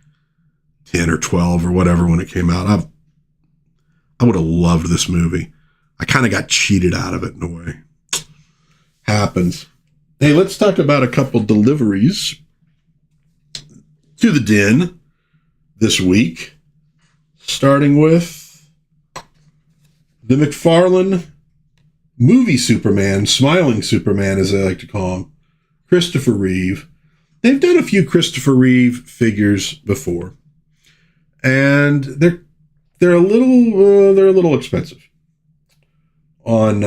10 or 12 or whatever when it came out, I would have loved this movie. I kind of got cheated out of it in a way. Happens. Hey, let's talk about a couple deliveries to the den this week. Starting with the McFarlane movie Superman, Smiling Superman, as I like to call him, Christopher Reeve. They've done a few Christopher Reeve figures before, and they're a little expensive on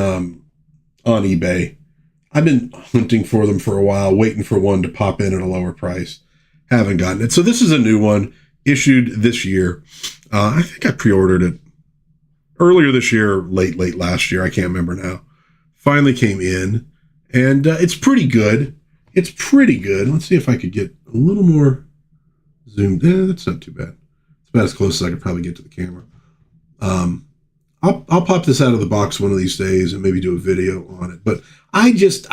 eBay. I've been hunting for them for a while, waiting for one to pop in at a lower price. Haven't gotten it. So this is a new one issued this year. I think I pre-ordered it earlier this year, late last year. I can't remember now. Finally came in, and it's pretty good. It's pretty good. Let's see if I could get a little more zoomed. That's not too bad. It's about as close as I could probably get to the camera. I'll pop this out of the box one of these days and maybe do a video on it. But I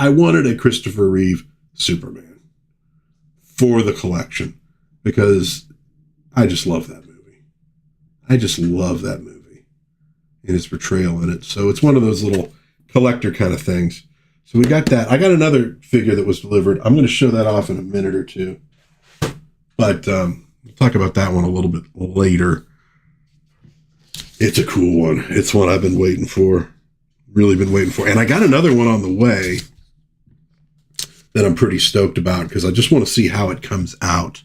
wanted a Christopher Reeve Superman for the collection because I just love that movie. I just love that movie and his portrayal in it. So it's one of those little collector kind of things. So we got that. I got another figure that was delivered. I'm going to show that off in a minute or two. But we'll talk about that one a little bit later. It's a cool one. It's one I've been waiting for. Really been waiting for. And I got another one on the way that I'm pretty stoked about because I just want to see how it comes out.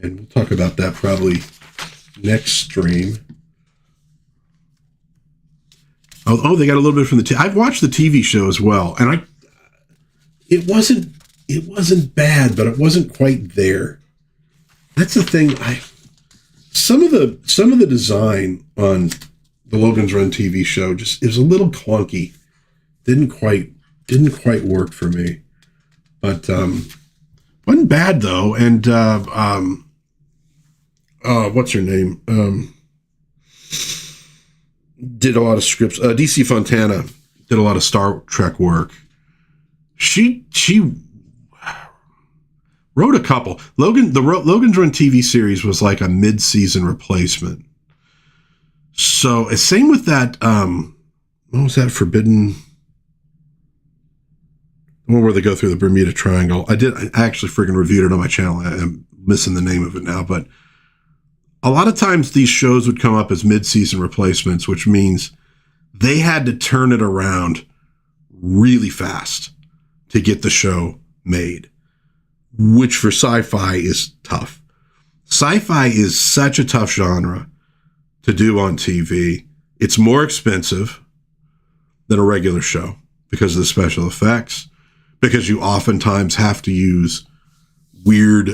And we'll talk about that probably next stream. Oh, they got a little bit from the I've watched the TV show as well. And it wasn't bad, but it wasn't quite there. That's the thing. Some of the design on the Logan's Run TV show just is a little clunky. Didn't quite work for me. But wasn't bad though. And what's her name? Did a lot of scripts. DC Fontana did a lot of Star Trek work. She wrote a couple. Logan's Run TV series was like a mid-season replacement. So, same with that, what was that, Forbidden? The one where they go through the Bermuda Triangle. I actually freaking reviewed it on my channel. I'm missing the name of it now, but a lot of times these shows would come up as mid-season replacements, which means they had to turn it around really fast to get the show made, which for sci-fi is tough. Sci-fi is such a tough genre to do on TV. It's more expensive than a regular show because of the special effects, because you oftentimes have to use weird,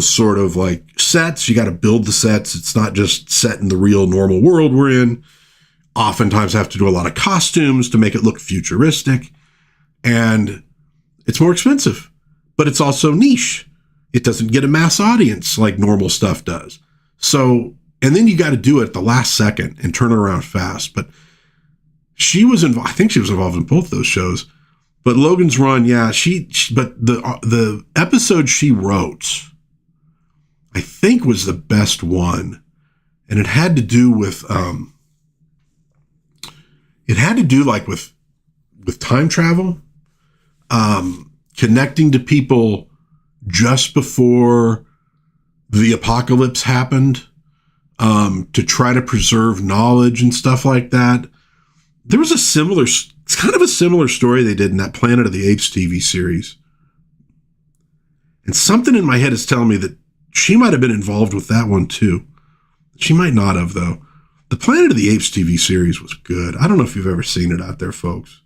sort of like sets. You got to build the sets. It's not just set in the real normal world we're in. Oftentimes have to do a lot of costumes to make it look futuristic. And it's more expensive, but it's also niche. It doesn't get a mass audience like normal stuff does. So, and then you got to do it at the last second and turn it around fast. But she was involved. I think she was involved in both those shows. But Logan's Run, yeah, but the episode she wrote, I think, was the best one, and it had to do with it had to do like with time travel, connecting to people just before the apocalypse happened, to try to preserve knowledge and stuff like that. There was it's kind of a similar story they did in that Planet of the Apes TV series. And something in my head is telling me that she might have been involved with that one too. She might not have, though. The Planet of the Apes TV series was good. I don't know if you've ever seen it out there, folks.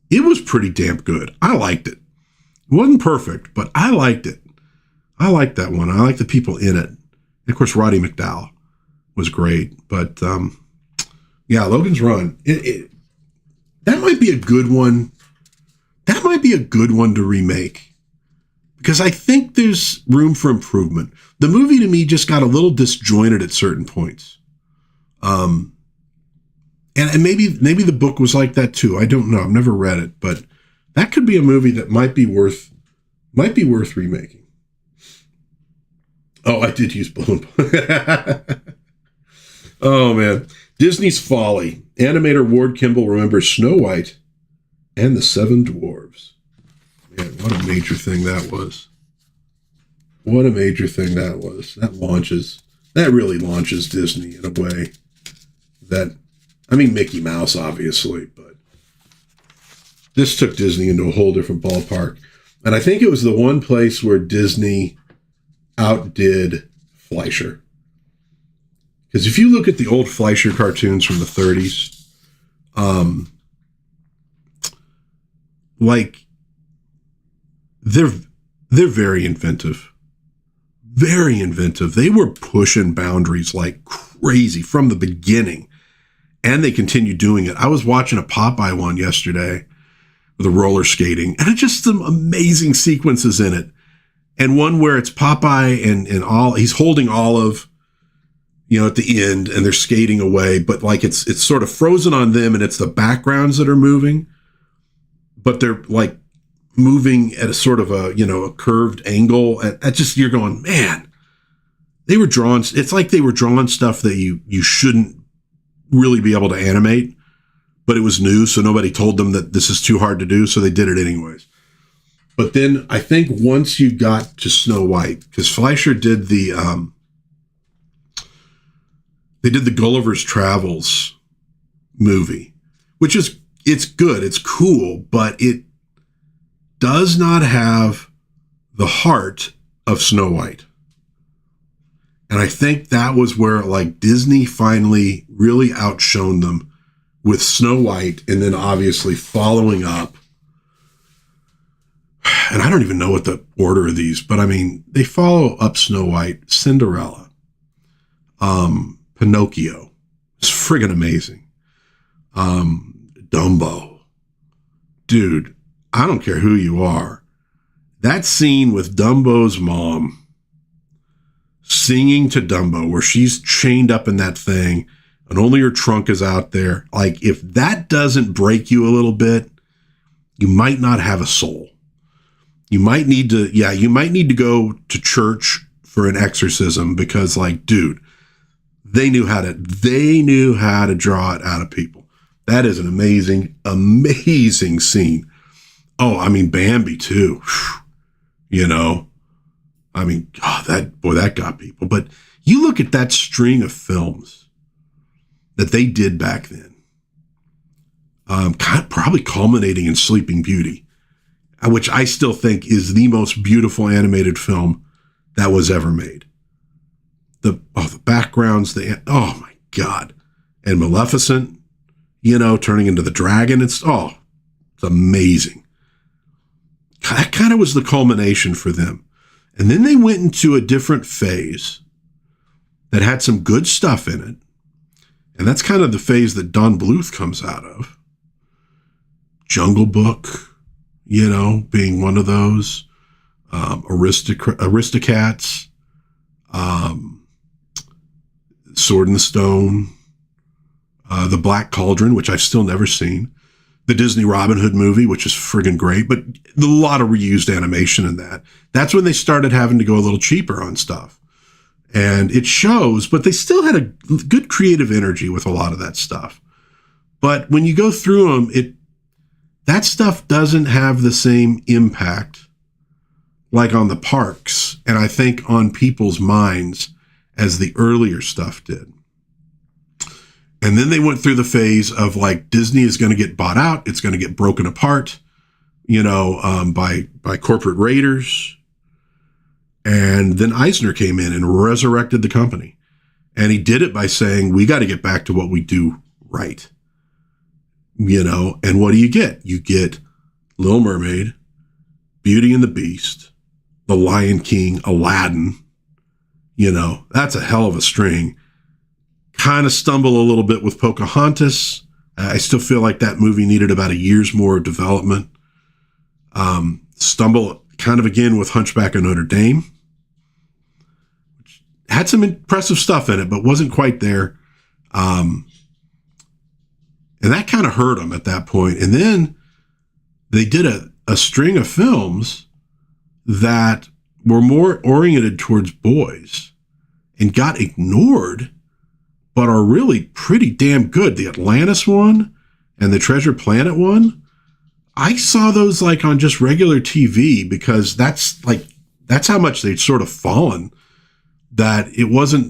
It was pretty damn good. I liked it. It wasn't perfect, but I liked it. I liked that one. I liked the people in it. And of course, Roddy McDowall was great. But yeah, Logan's Run. That might be a good one. That might be a good one to remake, because I think there's room for improvement. The movie to me just got a little disjointed at certain points. And maybe the book was like that too. I don't know. I've never read it, but that could be a movie that might be worth remaking. Oh, I did use Balloon. Oh man. Disney's Folly. Animator Ward Kimball remembers Snow White and the Seven Dwarves. Man, what a major thing that was. What a major thing that was. That really launches Disney in a way that, I mean, Mickey Mouse, obviously, but this took Disney into a whole different ballpark. And I think it was the one place where Disney outdid Fleischer. Because if you look at the old Fleischer cartoons from the 30s, like, they're very inventive. Very inventive. They were pushing boundaries like crazy from the beginning, and they continue doing it. I was watching a Popeye one yesterday with the roller skating, and it's just some amazing sequences in it. And one where it's Popeye and he's holding Olive, at the end, and they're skating away, but like it's sort of frozen on them, and it's the backgrounds that are moving, but they're like moving at a sort of a curved angle. And you're going, man, they were drawing. It's like they were drawing stuff that you shouldn't really be able to animate, but it was new, so nobody told them that this is too hard to do, so they did it anyways. But then I think once you got to Snow White, because Fleischer did the Gulliver's Travels movie, which it's good, it's cool, but it does not have the heart of Snow White. And I think that was where like Disney finally really outshone them with Snow White, and then obviously following up. And I don't even know what the order of these, but I mean, they follow up Snow White, Cinderella, Pinocchio. It's friggin' amazing. Dumbo. Dude, I don't care who you are. That scene with Dumbo's mom singing to Dumbo, where she's chained up in that thing and only her trunk is out there. Like, if that doesn't break you a little bit, you might not have a soul. You might need to go to church for an exorcism, because like, dude, they knew how to draw it out of people. That is an amazing, amazing scene. Oh, I mean, Bambi too. I mean, that got people. But you look at that string of films that they did back then, probably culminating in Sleeping Beauty, which I still think is the most beautiful animated film that was ever made. The backgrounds, oh my God. And Maleficent, turning into the dragon. It's amazing. That kind of was the culmination for them. And then they went into a different phase that had some good stuff in it. And that's kind of the phase that Don Bluth comes out of. Jungle Book, being one of those. Aristocats. Sword in the Stone. The Black Cauldron, which I've still never seen. The Disney Robin Hood movie, which is friggin' great, but a lot of reused animation in that. That's when they started having to go a little cheaper on stuff. And it shows, but they still had a good creative energy with a lot of that stuff. But when you go through them, that stuff doesn't have the same impact like on the parks, and I think on people's minds, as the earlier stuff did. And then they went through the phase of like, Disney is going to get bought out. It's going to get broken apart, by corporate raiders. And then Eisner came in and resurrected the company. And he did it by saying, we got to get back to what we do right. And what do you get? You get Little Mermaid, Beauty and the Beast, The Lion King, Aladdin. That's a hell of a string. Kind of stumble a little bit with Pocahontas. I still feel like that movie needed about a year's more development. Stumble kind of again with Hunchback of Notre Dame, which had some impressive stuff in it, but wasn't quite there. And that kind of hurt them at that point. And then they did a string of films that were more oriented towards boys and got ignored, but are really pretty damn good. The Atlantis one and the Treasure Planet one, I saw those like on just regular TV because that's how much they'd sort of fallen, that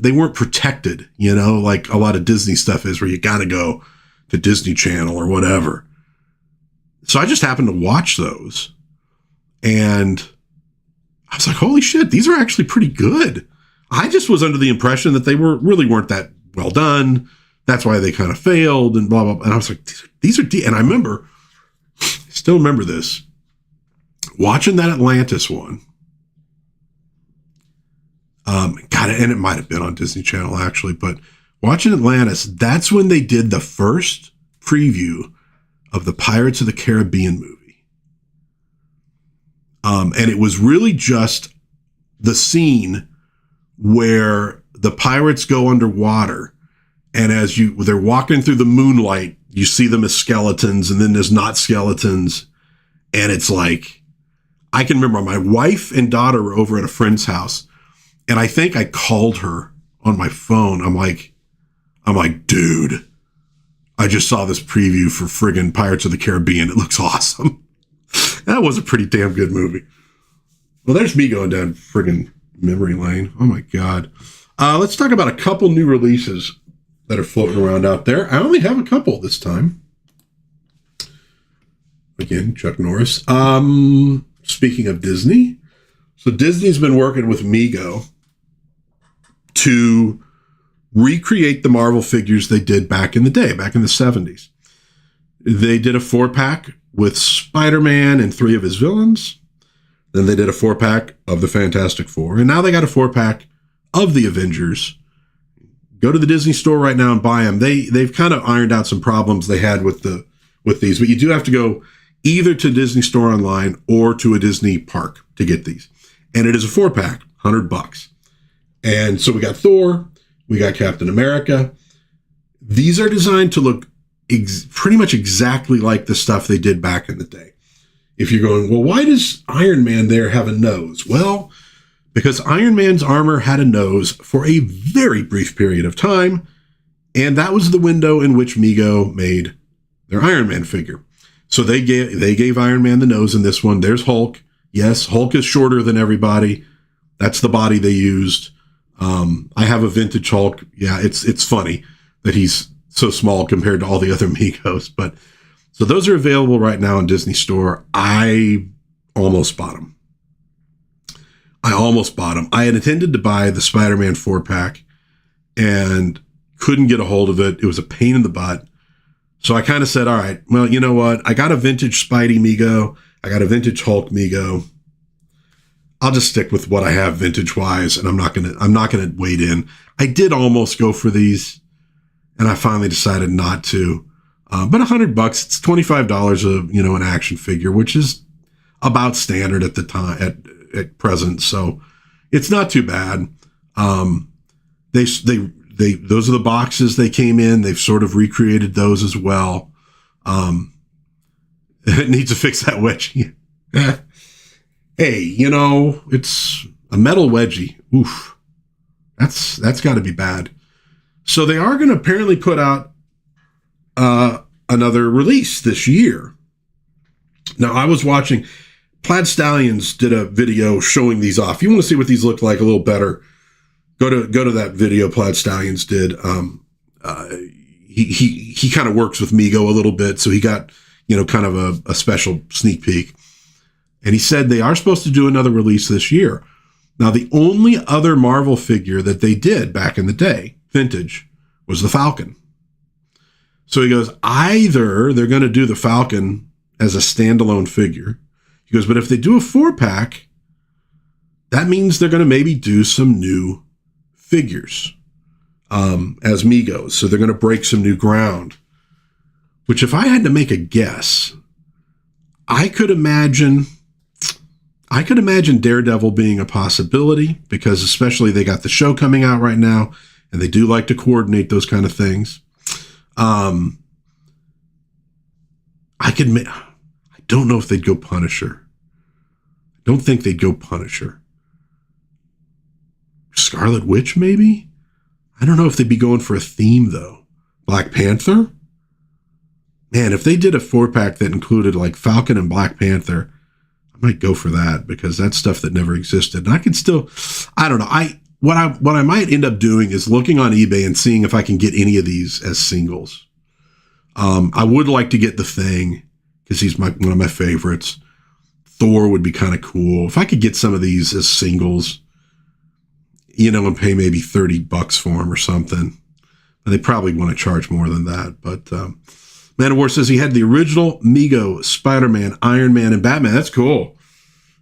they weren't protected, like a lot of Disney stuff is, where you got to go to Disney Channel or whatever. So I just happened to watch those, and I was like, holy shit, these are actually pretty good. I just was under the impression that they weren't that well done. That's why they kind of failed and blah, blah, blah. And I was like, these are deep. And I still remember this, watching that Atlantis one. And it might have been on Disney Channel actually, but watching Atlantis, that's when they did the first preview of the Pirates of the Caribbean movie. And it was really just the scene where the pirates go underwater, and as they're walking through the moonlight, you see them as skeletons, and then there's not skeletons. And it's like, I can remember my wife and daughter were over at a friend's house, and I think I called her on my phone. I'm like, dude, I just saw this preview for friggin' Pirates of the Caribbean. It looks awesome. That was a pretty damn good movie. Well, there's me going down friggin' memory lane. Oh my God. Let's talk about a couple new releases that are floating around out there. I only have a couple this time. Again, Chuck Norris. Speaking of Disney, so Disney's been working with Mego to recreate the Marvel figures they did back in the day, back in the 70s. They did a 4-pack with Spider-Man and 3 of his villains. Then they did a 4-pack of the Fantastic Four. And now they got a 4-pack of the Avengers. Go to the Disney store right now and buy them. They've kind of ironed out some problems they had with these, but you do have to go either to Disney store online or to a Disney park to get these. And it is a 4-pack, $100. And so we got Thor, we got Captain America. These are designed to look pretty much exactly like the stuff they did back in the day. If you're going, well, why does Iron Man there have a nose? Well, because Iron Man's armor had a nose for a very brief period of time, and that was the window in which Mego made their Iron Man figure. So they gave Iron Man the nose in this one. There's Hulk. Yes, Hulk is shorter than everybody. That's the body they used. I have a vintage Hulk. Yeah, it's funny that he's so small compared to all the other Megos. But so those are available right now in Disney Store. I almost bought them. I had intended to buy the Spider-Man 4-pack and couldn't get a hold of it. It was a pain in the butt. So I kind of said, all right, well, you know what? I got a vintage Spidey Mego. I got a vintage Hulk Mego. I'll just stick with what I have vintage wise, and I'm not gonna wade in. I did almost go for these, and I finally decided not to. But $100, it's $25 of an action figure, which is about standard at the time at present. So it's not too bad. Those are the boxes they came in. They've sort of recreated those as well. It needs to fix that wedgie. Hey, it's a metal wedgie. Oof. That's got to be bad. So they are going to apparently put out another release this year. Now, I was watching, Plaid Stallions did a video showing these off. If you want to see what these look like a little better, go to that video Plaid Stallions did. He kind of works with Mego a little bit, so he got, kind of a special sneak peek. And he said they are supposed to do another release this year. Now, the only other Marvel figure that they did back in the day, vintage, was the Falcon. So he goes, either they're going to do the Falcon as a standalone figure. He goes, but if they do a 4-pack, that means they're going to maybe do some new figures as Migos. So they're going to break some new ground. Which, if I had to make a guess, I could imagine Daredevil being a possibility, because especially they got the show coming out right now, and they do like to coordinate those kind of things. I don't know if they'd go Punisher. I don't think they'd go Punisher. Scarlet Witch, maybe? I don't know if they'd be going for a theme, though. Black Panther? Man, if they did a 4-pack that included like Falcon and Black Panther, I might go for that, because that's stuff that never existed. And I can still, I don't know. What I might end up doing is looking on eBay and seeing if I can get any of these as singles. I would like to get the Thing, because he's one of my favorites. Thor would be kind of cool. If I could get some of these as singles, and pay maybe $30 for them or something. And they probably want to charge more than that. But Man of War says he had the original Mego, Spider-Man, Iron Man, and Batman. That's cool.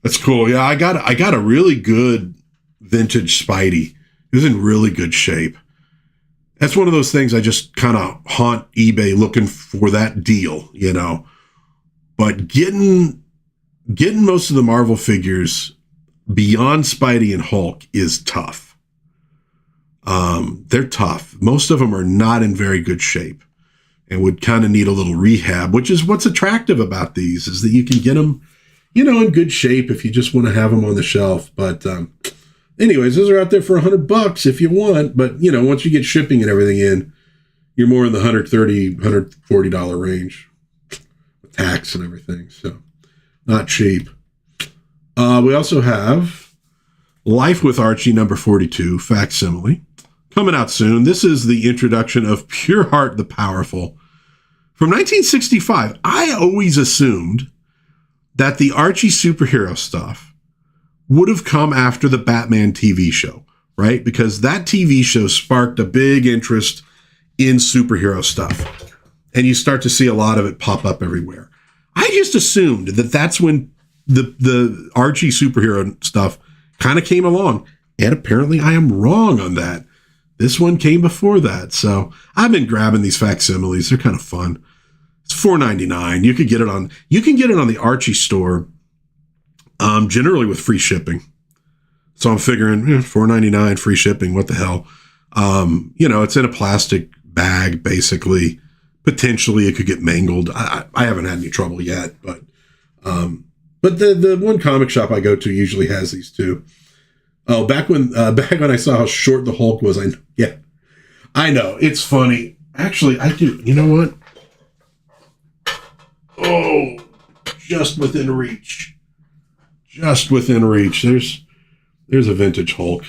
That's cool. Yeah, I got a really good vintage Spidey. He was in really good shape. That's one of those things I just kind of haunt eBay looking for that deal, But getting most of the Marvel figures beyond Spidey and Hulk is tough. They're tough. Most of them are not in very good shape and would kind of need a little rehab, which is what's attractive about these, is that you can get them, in good shape if you just want to have them on the shelf. But anyways, those are out there for $100 if you want. But, once you get shipping and everything in, you're more in the $130, $140 range with tax and everything. So not cheap. We also have Life with Archie number 42, facsimile, coming out soon. This is the introduction of Pure Heart the Powerful from 1965. I always assumed that the Archie superhero stuff would have come after the Batman TV show, right? Because that TV show sparked a big interest in superhero stuff. And you start to see a lot of it pop up everywhere. I just assumed that that's when the Archie superhero stuff kind of came along. And apparently I am wrong on that. This one came before that. So I've been grabbing these facsimiles. They're kind of fun. It's $4.99. You can get it on the Archie store, generally with free shipping. So I'm figuring $4.99 free shipping. What the hell? It's in a plastic bag, basically. Potentially it could get mangled. I haven't had any trouble yet, but the one comic shop I go to usually has these too. Oh, back when I saw how short the Hulk was, I know, it's funny. Actually, I do. You know what? Oh, just within reach. Just within reach. There's a vintage Hulk.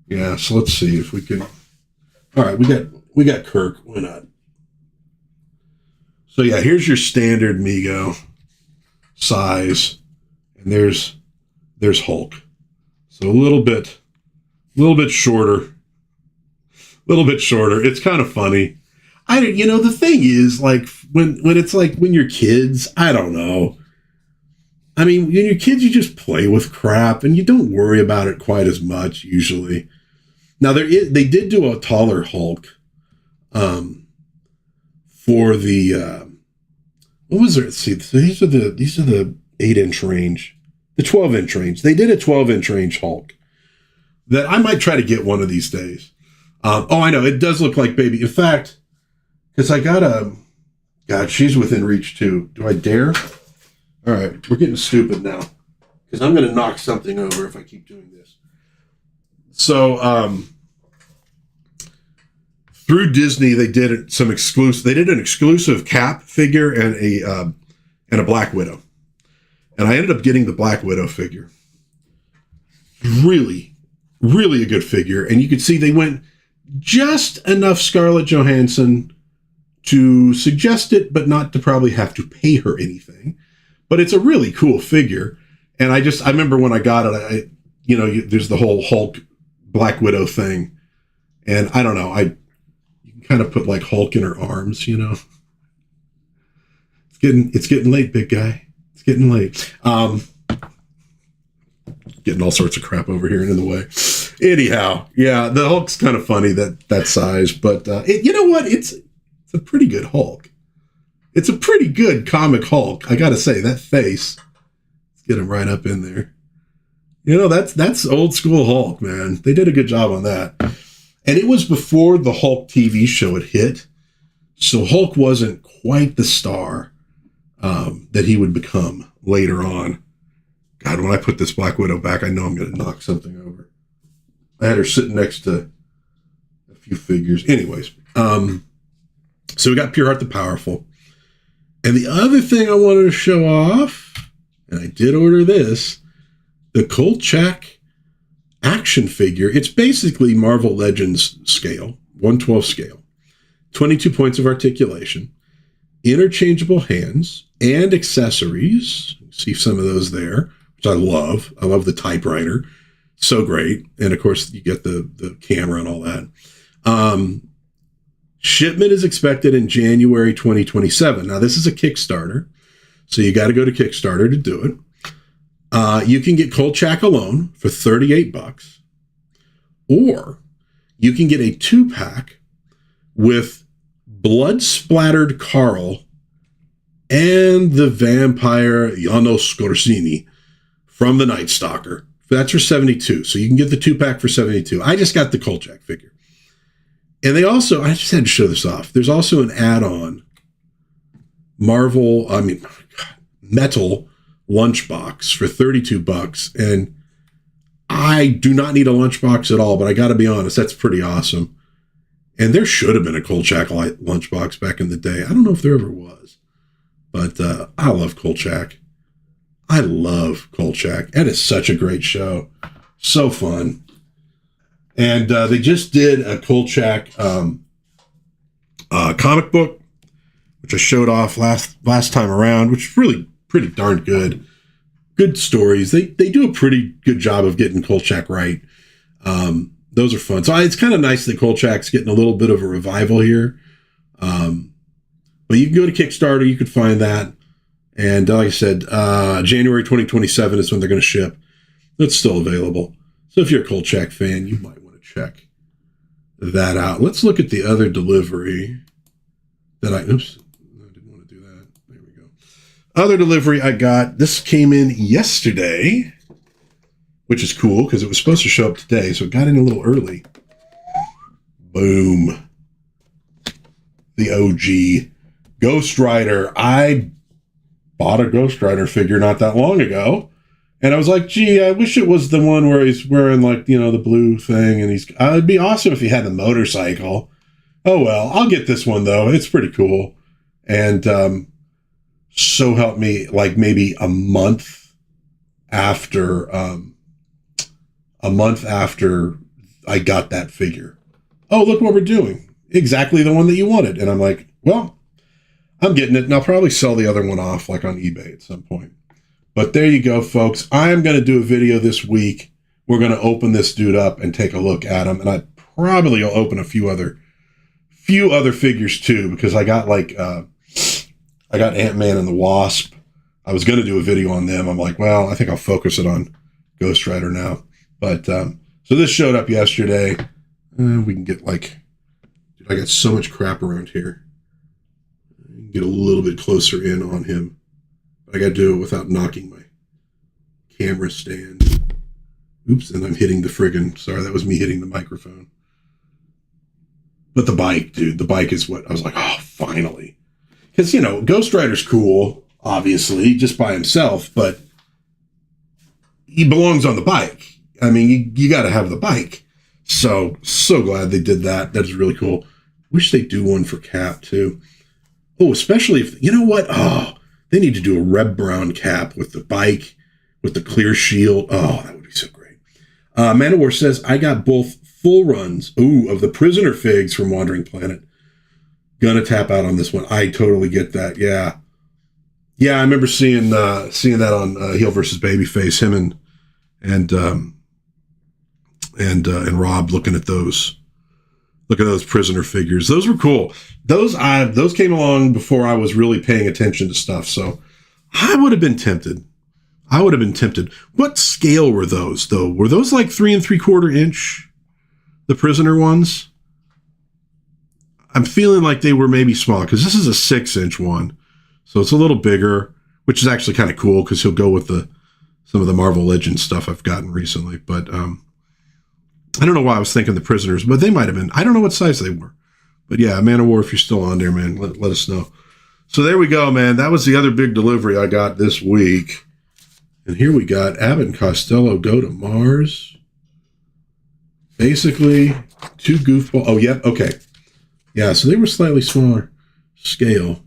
Yeah, so let's see if we can. All right, we got Kirk. Why not? So yeah, here's your standard Mego size, and there's Hulk. So a little bit shorter. It's kind of funny. The thing is, like, when it's like when you're kids, I don't know. I mean, when you're kids, you just play with crap and you don't worry about it quite as much usually. Now they did do a taller Hulk, for the, what was there? See, so these are the 8-inch range, the 12-inch range. They did a 12-inch range Hulk that I might try to get one of these days. I know, it does look like baby. In fact, because I got God, she's within reach too. Do I dare? All right, we're getting stupid now because I'm going to knock something over if I keep doing this. So through Disney, they did an exclusive Cap figure and a Black Widow. And I ended up getting the Black Widow figure. Really, really a good figure. And you could see they went just enough Scarlett Johansson to suggest it, but not to probably have to pay her anything. But it's a really cool figure. And I remember when I got it, there's the whole Hulk Black Widow thing. And I don't know, you can kind of put like Hulk in her arms, It's getting late, big guy. It's getting late. Getting all sorts of crap over here and in the way. Anyhow, yeah, the Hulk's kind of funny that size, but you know what? It's a pretty good Hulk. It's a pretty good comic Hulk. I gotta say, that face. Let's get him right up in there. That's old school Hulk, man. They did a good job on that. And it was before the Hulk TV show had hit, so Hulk wasn't quite the star that he would become later on. God, when I put this Black Widow back, I know I'm going to knock something over. I had her sitting next to a few figures. Anyways, so we got Pure Heart the Powerful. And the other thing I wanted to show off, and I did order this, the Kolchak action figure. It's basically Marvel Legends scale, 1/12 scale, 22 points of articulation, interchangeable hands, and accessories. See some of those there, which I love. I love the typewriter. So great. And of course, you get the camera and all that. Shipment is expected in January 2027. Now, this is a Kickstarter, so you got to go to Kickstarter to do it. You can get Kolchak alone for $38, or you can get a 2-pack with blood-splattered Carl and the vampire Janos Scorsini from the Night Stalker. That's for $72. So you can get the 2-pack for $72. I just got the Kolchak figure. And they also, I just had to show this off. There's also an add-on metal lunchbox for $32. And I do not need a lunchbox at all, but I got to be honest, that's pretty awesome. And there should have been a Kolchak lunchbox back in the day. I don't know if there ever was, but I love Kolchak. I love Kolchak. That is such a great show. So fun. And they just did a Kolchak comic book, which I showed off last time around, which is really pretty darn good. Good stories. They do a pretty good job of getting Kolchak right. Those are fun. So it's kind of nice that Kolchak's getting a little bit of a revival here. But you can go to Kickstarter. You could find that. And like I said, January 2027 is when they're going to ship. It's still available. So if you're a Kolchak fan, you might want to check that out. Let's look at the other delivery that I didn't want to do that. There we go. Other delivery I got. This came in yesterday, which is cool because it was supposed to show up today, so it got in a little early. Boom. The OG Ghost Rider. I bought a Ghost Rider figure not that long ago, and I was like, gee, I wish it was the one where he's wearing the blue thing, and it'd be awesome if he had the motorcycle. Oh well, I'll get this one though. It's pretty cool. And so help me, like maybe a month after I got that figure. Oh, look what we're doing. Exactly the one that you wanted. And I'm like, well, I'm getting it. And I'll probably sell the other one off like on eBay at some point. But there you go, folks. I am going to do a video this week. We're going to open this dude up and take a look at him. And I probably will open a few other figures too, because I got I got Ant-Man and the Wasp. I was going to do a video on them. I'm like, well, I think I'll focus it on Ghost Rider now. But so this showed up yesterday. We can get dude, I got so much crap around here. I can get a little bit closer in on him. But I got to do it without knocking my camera stand. Oops, and I'm hitting the friggin', sorry, that was me hitting the microphone. But the bike, dude, the bike is what, I was like, oh, finally. Because, Ghost Rider's cool, obviously, just by himself, but he belongs on the bike. I mean, you got to have the bike. So glad they did that. That is really cool. Wish they do one for Cap too. Oh, especially if, you know what? Oh, they need to do a Reb Brown Cap with the bike, with the clear shield. Oh, that would be so great. Manowar says, I got both full runs, of the Prisoner figs from Wandering Planet. Gonna tap out on this one. I totally get that. Yeah. Yeah, I remember seeing that on Heel versus Babyface, him and Rob looking at those Prisoner figures. Those were cool. Those came along before I was really paying attention to stuff. So I would have been tempted. What scale were those though? Were those like 3 3/4 inch? The Prisoner ones? I'm feeling like they were maybe small because this is a 6-inch one. So it's a little bigger, which is actually kind of cool because he'll go with some of the Marvel Legends stuff I've gotten recently. But I don't know why I was thinking the Prisoners, but they might have been. I don't know what size they were. But yeah, Man of War, if you're still on there, man, let us know. So there we go, man. That was the other big delivery I got this week. And here we got Abbott and Costello Go to Mars. Basically, 2 goofball. Oh, yep. Yeah, okay. Yeah, so they were slightly smaller scale.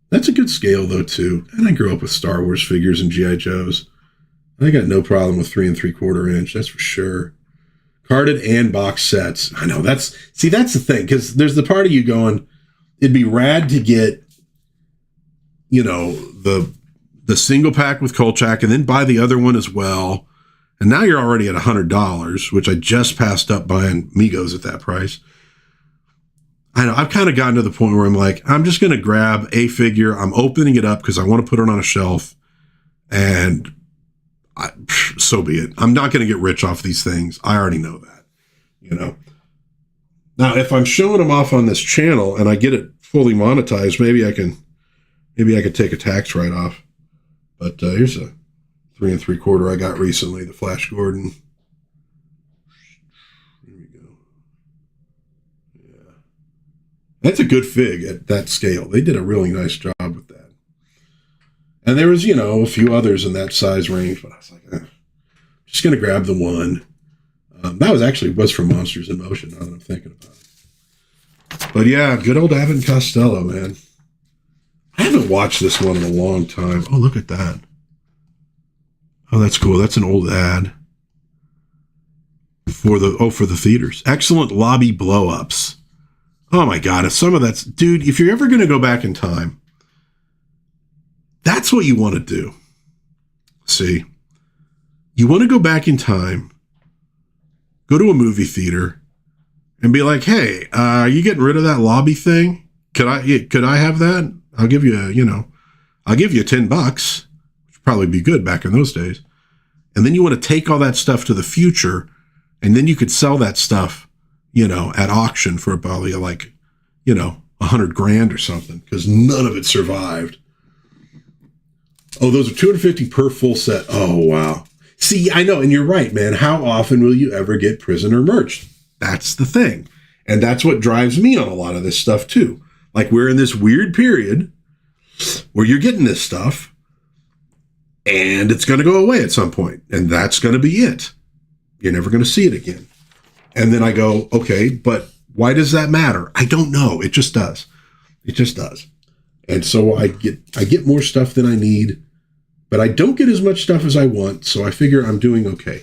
That's a good scale, though, too. And I grew up with Star Wars figures and G.I. Joes. I got no problem with 3 3/4 inch, that's for sure. Carded and box sets. I know, that's the thing, because there's the part of you going, it'd be rad to get, the single pack with Kolchak and then buy the other one as well. And now you're already at $100, which I just passed up buying Migos at that price. I know, I've kind of gotten to the point where I'm like, I'm just going to grab a figure. I'm opening it up because I want to put it on a shelf. And so be it. I'm not going to get rich off these things. I already know that, Now, if I'm showing them off on this channel and I get it fully monetized, maybe I could take a tax write-off. But here's a 3 3/4 I got recently, the Flash Gordon. Here we go. Yeah. That's a good fig at that scale. They did a really nice job with that. And there was, a few others in that size range, but I was like, just going to grab the one. That was from Monsters in Motion, now that I'm thinking about it. But yeah, good old Abbott and Costello, man. I haven't watched this one in a long time. Oh, look at that. Oh, that's cool. That's an old ad for the theaters. Excellent lobby blow-ups. Oh my God. If some of that's, dude, if you're ever going to go back in time, that's what you want to do. See, you want to go back in time, go to a movie theater and be like, hey, are you getting rid of that lobby thing? Could I have that? I'll give you, I'll give you $10, which would probably be good back in those days. And then you want to take all that stuff to the future, and then you could sell that stuff, at auction for probably like, $100,000 or something, because none of it survived. Oh, those are $250 per full set. Oh, wow. See, I know, and you're right, man. How often will you ever get Prisoner merch? That's the thing. And that's what drives me on a lot of this stuff, too. Like, we're in this weird period where you're getting this stuff and it's going to go away at some point, and that's going to be it. You're never going to see it again. And then I go, okay, but why does that matter? I don't know. It just does. It just does. And so I get more stuff than I need, but I don't get as much stuff as I want. So I figure I'm doing okay.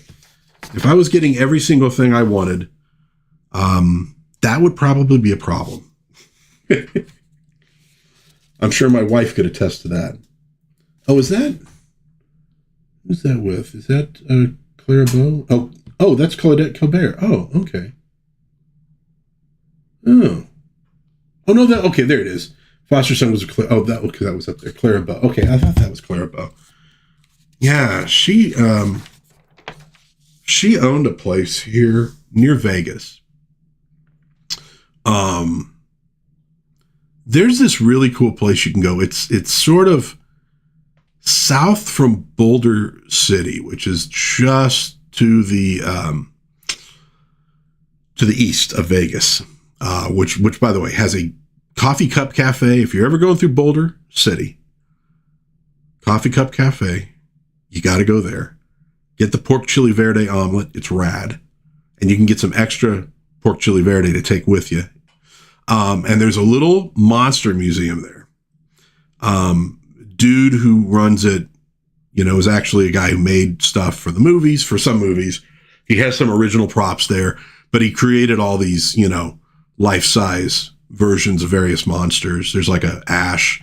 If I was getting every single thing I wanted, that would probably be a problem. I'm sure my wife could attest to that. Oh, who's that with? Is that Clara Bow? Oh, that's Claudette Colbert. Oh, okay. Oh no, okay, there it is. Foster son was that was up there. Clara Bow. Okay, I thought that was Clara Bow. Yeah, she owned a place here near Vegas. There's this really cool place you can go. It's sort of south from Boulder City, which is just to the east of Vegas, which by the way has a Coffee Cup Cafe. If you're ever going through Boulder City, Coffee Cup Cafe, you got to go there. Get the pork chili verde omelet. It's rad. And you can get some extra pork chili verde to take with you. And there's a little monster museum there. Dude who runs it, is actually a guy who made stuff for the movies, for some movies. He has some original props there, but he created all these, life-size versions of various monsters. There's like a Ash.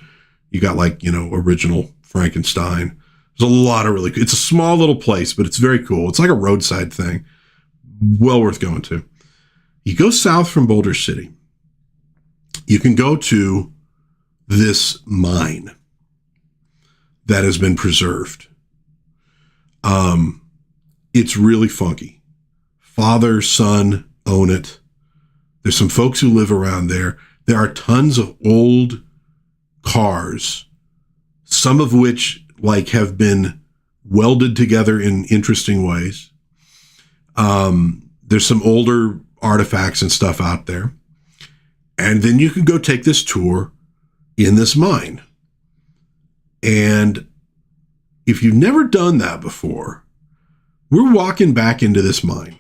You got original Frankenstein. There's a lot of it's a small little place, but it's very cool. It's like a roadside thing. Well worth going to. You go south from Boulder City. You can go to this mine that has been preserved. It's really funky. Father, son own it. There's some folks who live around there. There are tons of old cars, some of which have been welded together in interesting ways. There's some older artifacts and stuff out there. And then you can go take this tour in this mine. And if you've never done that before, we're walking back into this mine.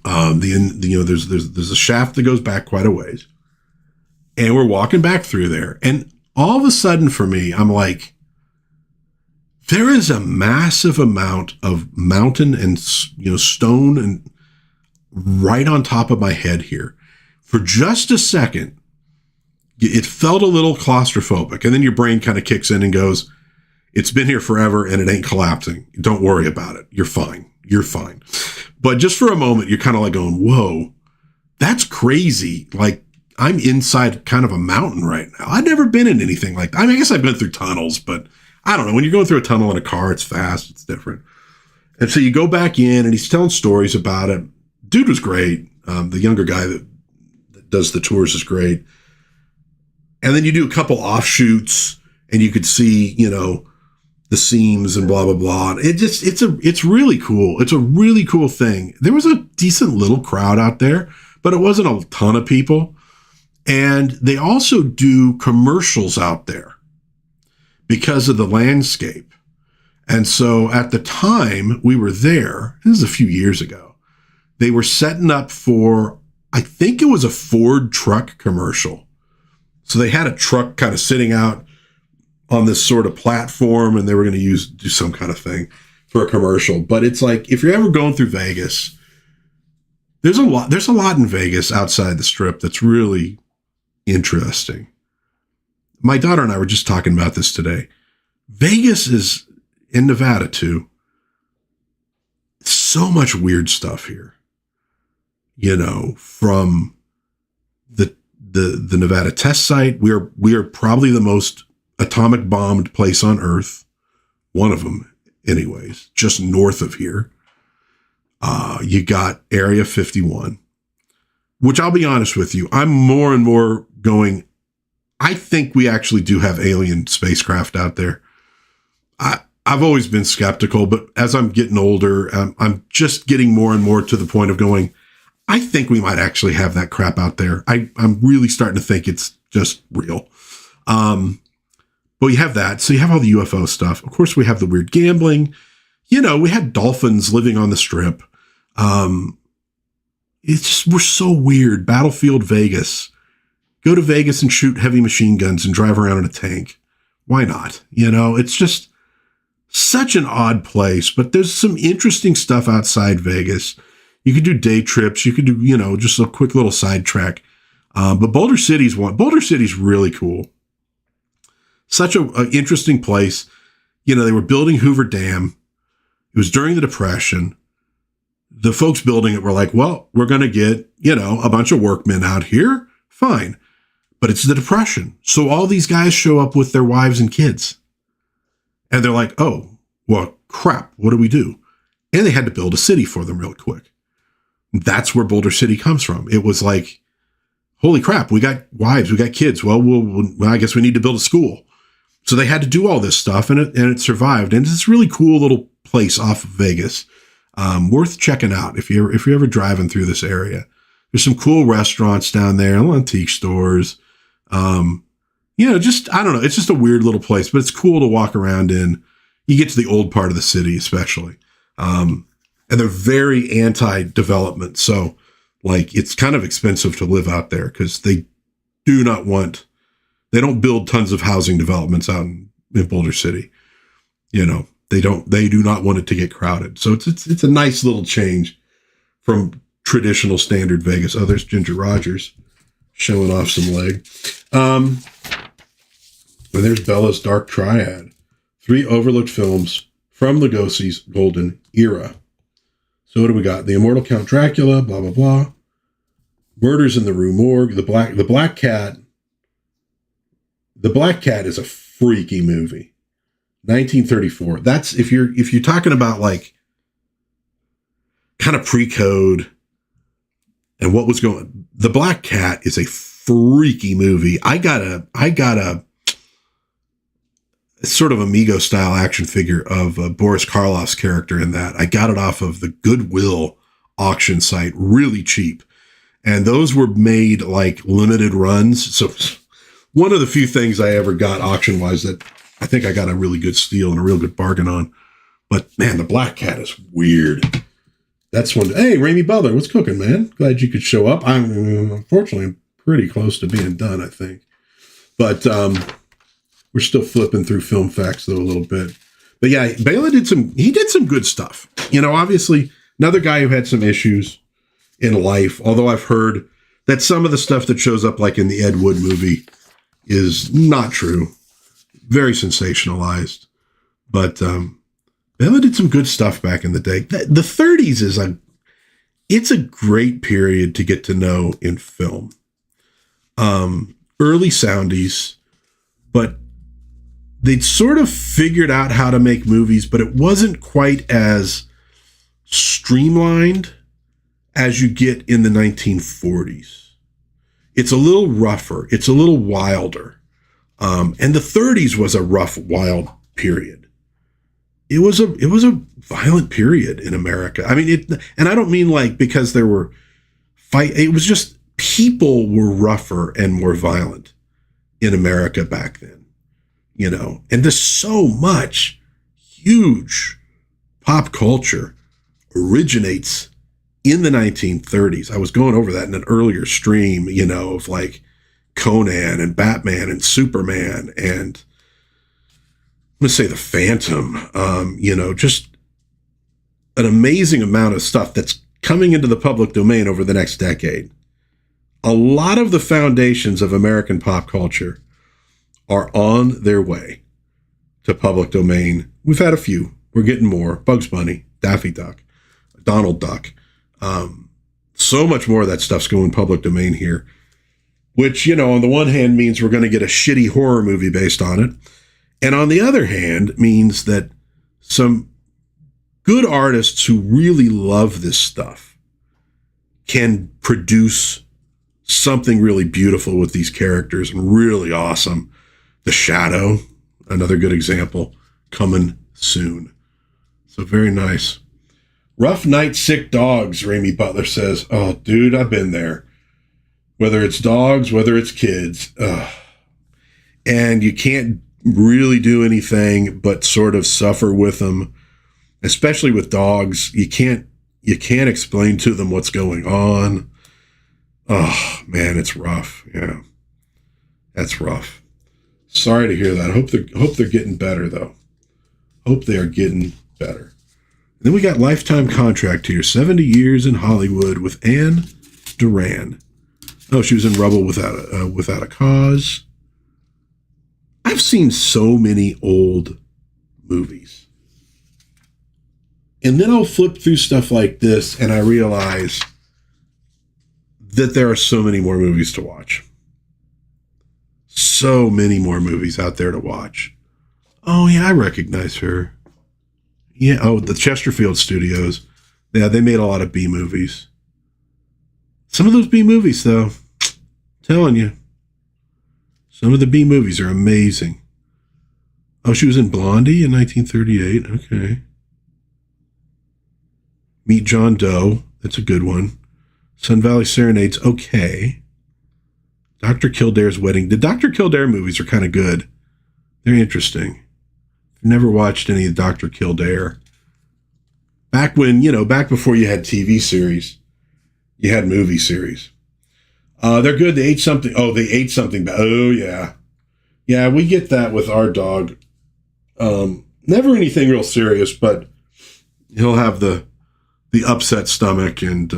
There's a shaft that goes back quite a ways. And we're walking back through there. And all of a sudden for me, I'm like, there is a massive amount of mountain and, stone and right on top of my head here. For just a second, it felt a little claustrophobic. And then your brain kind of kicks in and goes, it's been here forever and it ain't collapsing. Don't worry about it. You're fine. You're fine. But just for a moment, you're kind of like going, whoa, that's crazy. Like, I'm inside kind of a mountain right now. I've never been in anything like that. I mean, I guess I've been through tunnels, but I don't know. When you're going through a tunnel in a car, it's fast. It's different. And so you go back in and he's telling stories about it. Dude was great. The younger guy that does the tours is great. And then you do a couple offshoots and you could see, the seams and blah, blah, blah. It's really cool. It's a really cool thing. There was a decent little crowd out there, but it wasn't a ton of people. And they also do commercials out there because of the landscape. And so at the time we were there, this is a few years ago, they were setting up for, I think it was a Ford truck commercial. So they had a truck kind of sitting out on this sort of platform and they were going to do some kind of thing for a commercial. But it's like, if you're ever going through Vegas, there's a lot in Vegas outside the Strip that's really interesting. My daughter and I were just talking about this today. Vegas is, in Nevada too, so much weird stuff here. From the Nevada test site, we are probably the most atomic bombed place on Earth. One of them, anyways, just north of here. You got Area 51, which I'll be honest with you, I'm more and more going, I think we actually do have alien spacecraft out there. I've always been skeptical, but as I'm getting older, I'm just getting more and more to the point of going, I think we might actually have that crap out there. I'm really starting to think it's just real. But you have that. So you have all the UFO stuff. Of course, we have the weird gambling. We had dolphins living on the Strip. It's just, we're so weird. Battlefield Vegas. Go to Vegas and shoot heavy machine guns and drive around in a tank. Why not? It's just such an odd place, but there's some interesting stuff outside Vegas. You could do day trips. You could do, just a quick little sidetrack. But Boulder City's really cool. Such an interesting place. They were building Hoover Dam. It was during the Depression. The folks building it were like, well, we're going to get, a bunch of workmen out here. Fine. But it's the Depression. So all these guys show up with their wives and kids. And they're like, oh, well, crap. What do we do? And they had to build a city for them real quick. That's where Boulder City comes from. It was like, holy crap, we got wives, we got kids. Well, I guess we need to build a school. So they had to do all this stuff, and it survived. And it's this really cool little place off of Vegas, worth checking out if you're ever driving through this area. There's some cool restaurants down there, antique stores. Just, I don't know. It's just a weird little place, but it's cool to walk around in. You get to the old part of the city, especially. And they're very anti-development. So, like, it's kind of expensive to live out there because they don't build tons of housing developments out in Boulder City. You know, they do not want it to get crowded. So it's a nice little change from traditional standard Vegas. Oh, there's Ginger Rogers showing off some leg. And there's Bella's Dark Triad. 3 overlooked films from Lugosi's golden era. So what do we got? The Immortal Count Dracula, blah, blah, blah. Murders in the Rue Morgue. The Black Cat. The Black Cat is a freaky movie. 1934. That's if you're talking about like kind of pre-code and what was going. The Black Cat is a freaky movie. I got a sort of Amigo style action figure of Boris Karloff's character in that. I got it off of the Goodwill auction site, really cheap. And those were made like limited runs. So one of the few things I ever got auction wise that I think I got a really good steal and a real good bargain on. But man, the Black Cat is weird. That's one. Hey, Ramey Butler, what's cooking, man? Glad you could show up. I'm unfortunately pretty close to being done, I think. But, we're still flipping through Filmfax though a little bit. But yeah, Bela did some good stuff. You know, obviously another guy who had some issues in life, although I've heard that some of the stuff that shows up like in the Ed Wood movie is not true. Very sensationalized. But Bela did some good stuff back in the day. The 30s it's a great period to get to know in film. Early soundies, but they'd sort of figured out how to make movies, but it wasn't quite as streamlined as you get in the 1940s. It's a little rougher. It's a little wilder. And the 30s was a rough, wild period. It was a violent period in America. I mean, and I don't mean like because there were it was just people were rougher and more violent in America back then. You know, and there's so much huge pop culture originates in the 1930s. I was going over that in an earlier stream, you know, of like Conan and Batman and Superman and let's say the Phantom, you know, just an amazing amount of stuff that's coming into the public domain over the next decade. A lot of the foundations of American pop culture are on their way to public domain. We've had a few. We're getting more. Bugs Bunny, Daffy Duck, Donald Duck. So much more of that stuff's going public domain here, which, you know, on the one hand means we're going to get a shitty horror movie based on it. And on the other hand means that some good artists who really love this stuff can produce something really beautiful with these characters and really awesome. The Shadow, another good example, coming soon. So very nice. Rough Night, Sick Dogs, Ramey Butler says. Oh, dude, I've been there. Whether it's dogs, whether it's kids. And you can't really do anything but sort of suffer with them. Especially with dogs. You can't explain to them what's going on. Oh, man, it's rough. Yeah. That's rough. Sorry to hear that. Hope they're getting better though. Hope they are getting better. And then we got Lifetime Contract here. 70 Years in Hollywood with Anne Duran. Oh, she was in Rubble Without a Cause. I've seen so many old movies. And then I'll flip through stuff like this and I realize that there are so many more movies to watch. So many more movies out there to watch. Oh, yeah, I recognize her. Yeah, oh, the Chesterfield Studios. Yeah, they made a lot of B movies. Some of those B movies, though, telling you, some of the B movies are amazing. Oh, she was in Blondie in 1938. Okay. Meet John Doe. That's a good one. Sun Valley Serenade's okay. Dr. Kildare's Wedding. The Dr. Kildare movies are kind of good. They're interesting. I've never watched any of Dr. Kildare. Back back before you had TV series, you had movie series. They're good. They ate something. Oh, they ate something bad. Oh, yeah. Yeah, we get that with our dog. Never anything real serious, but he'll have the upset stomach and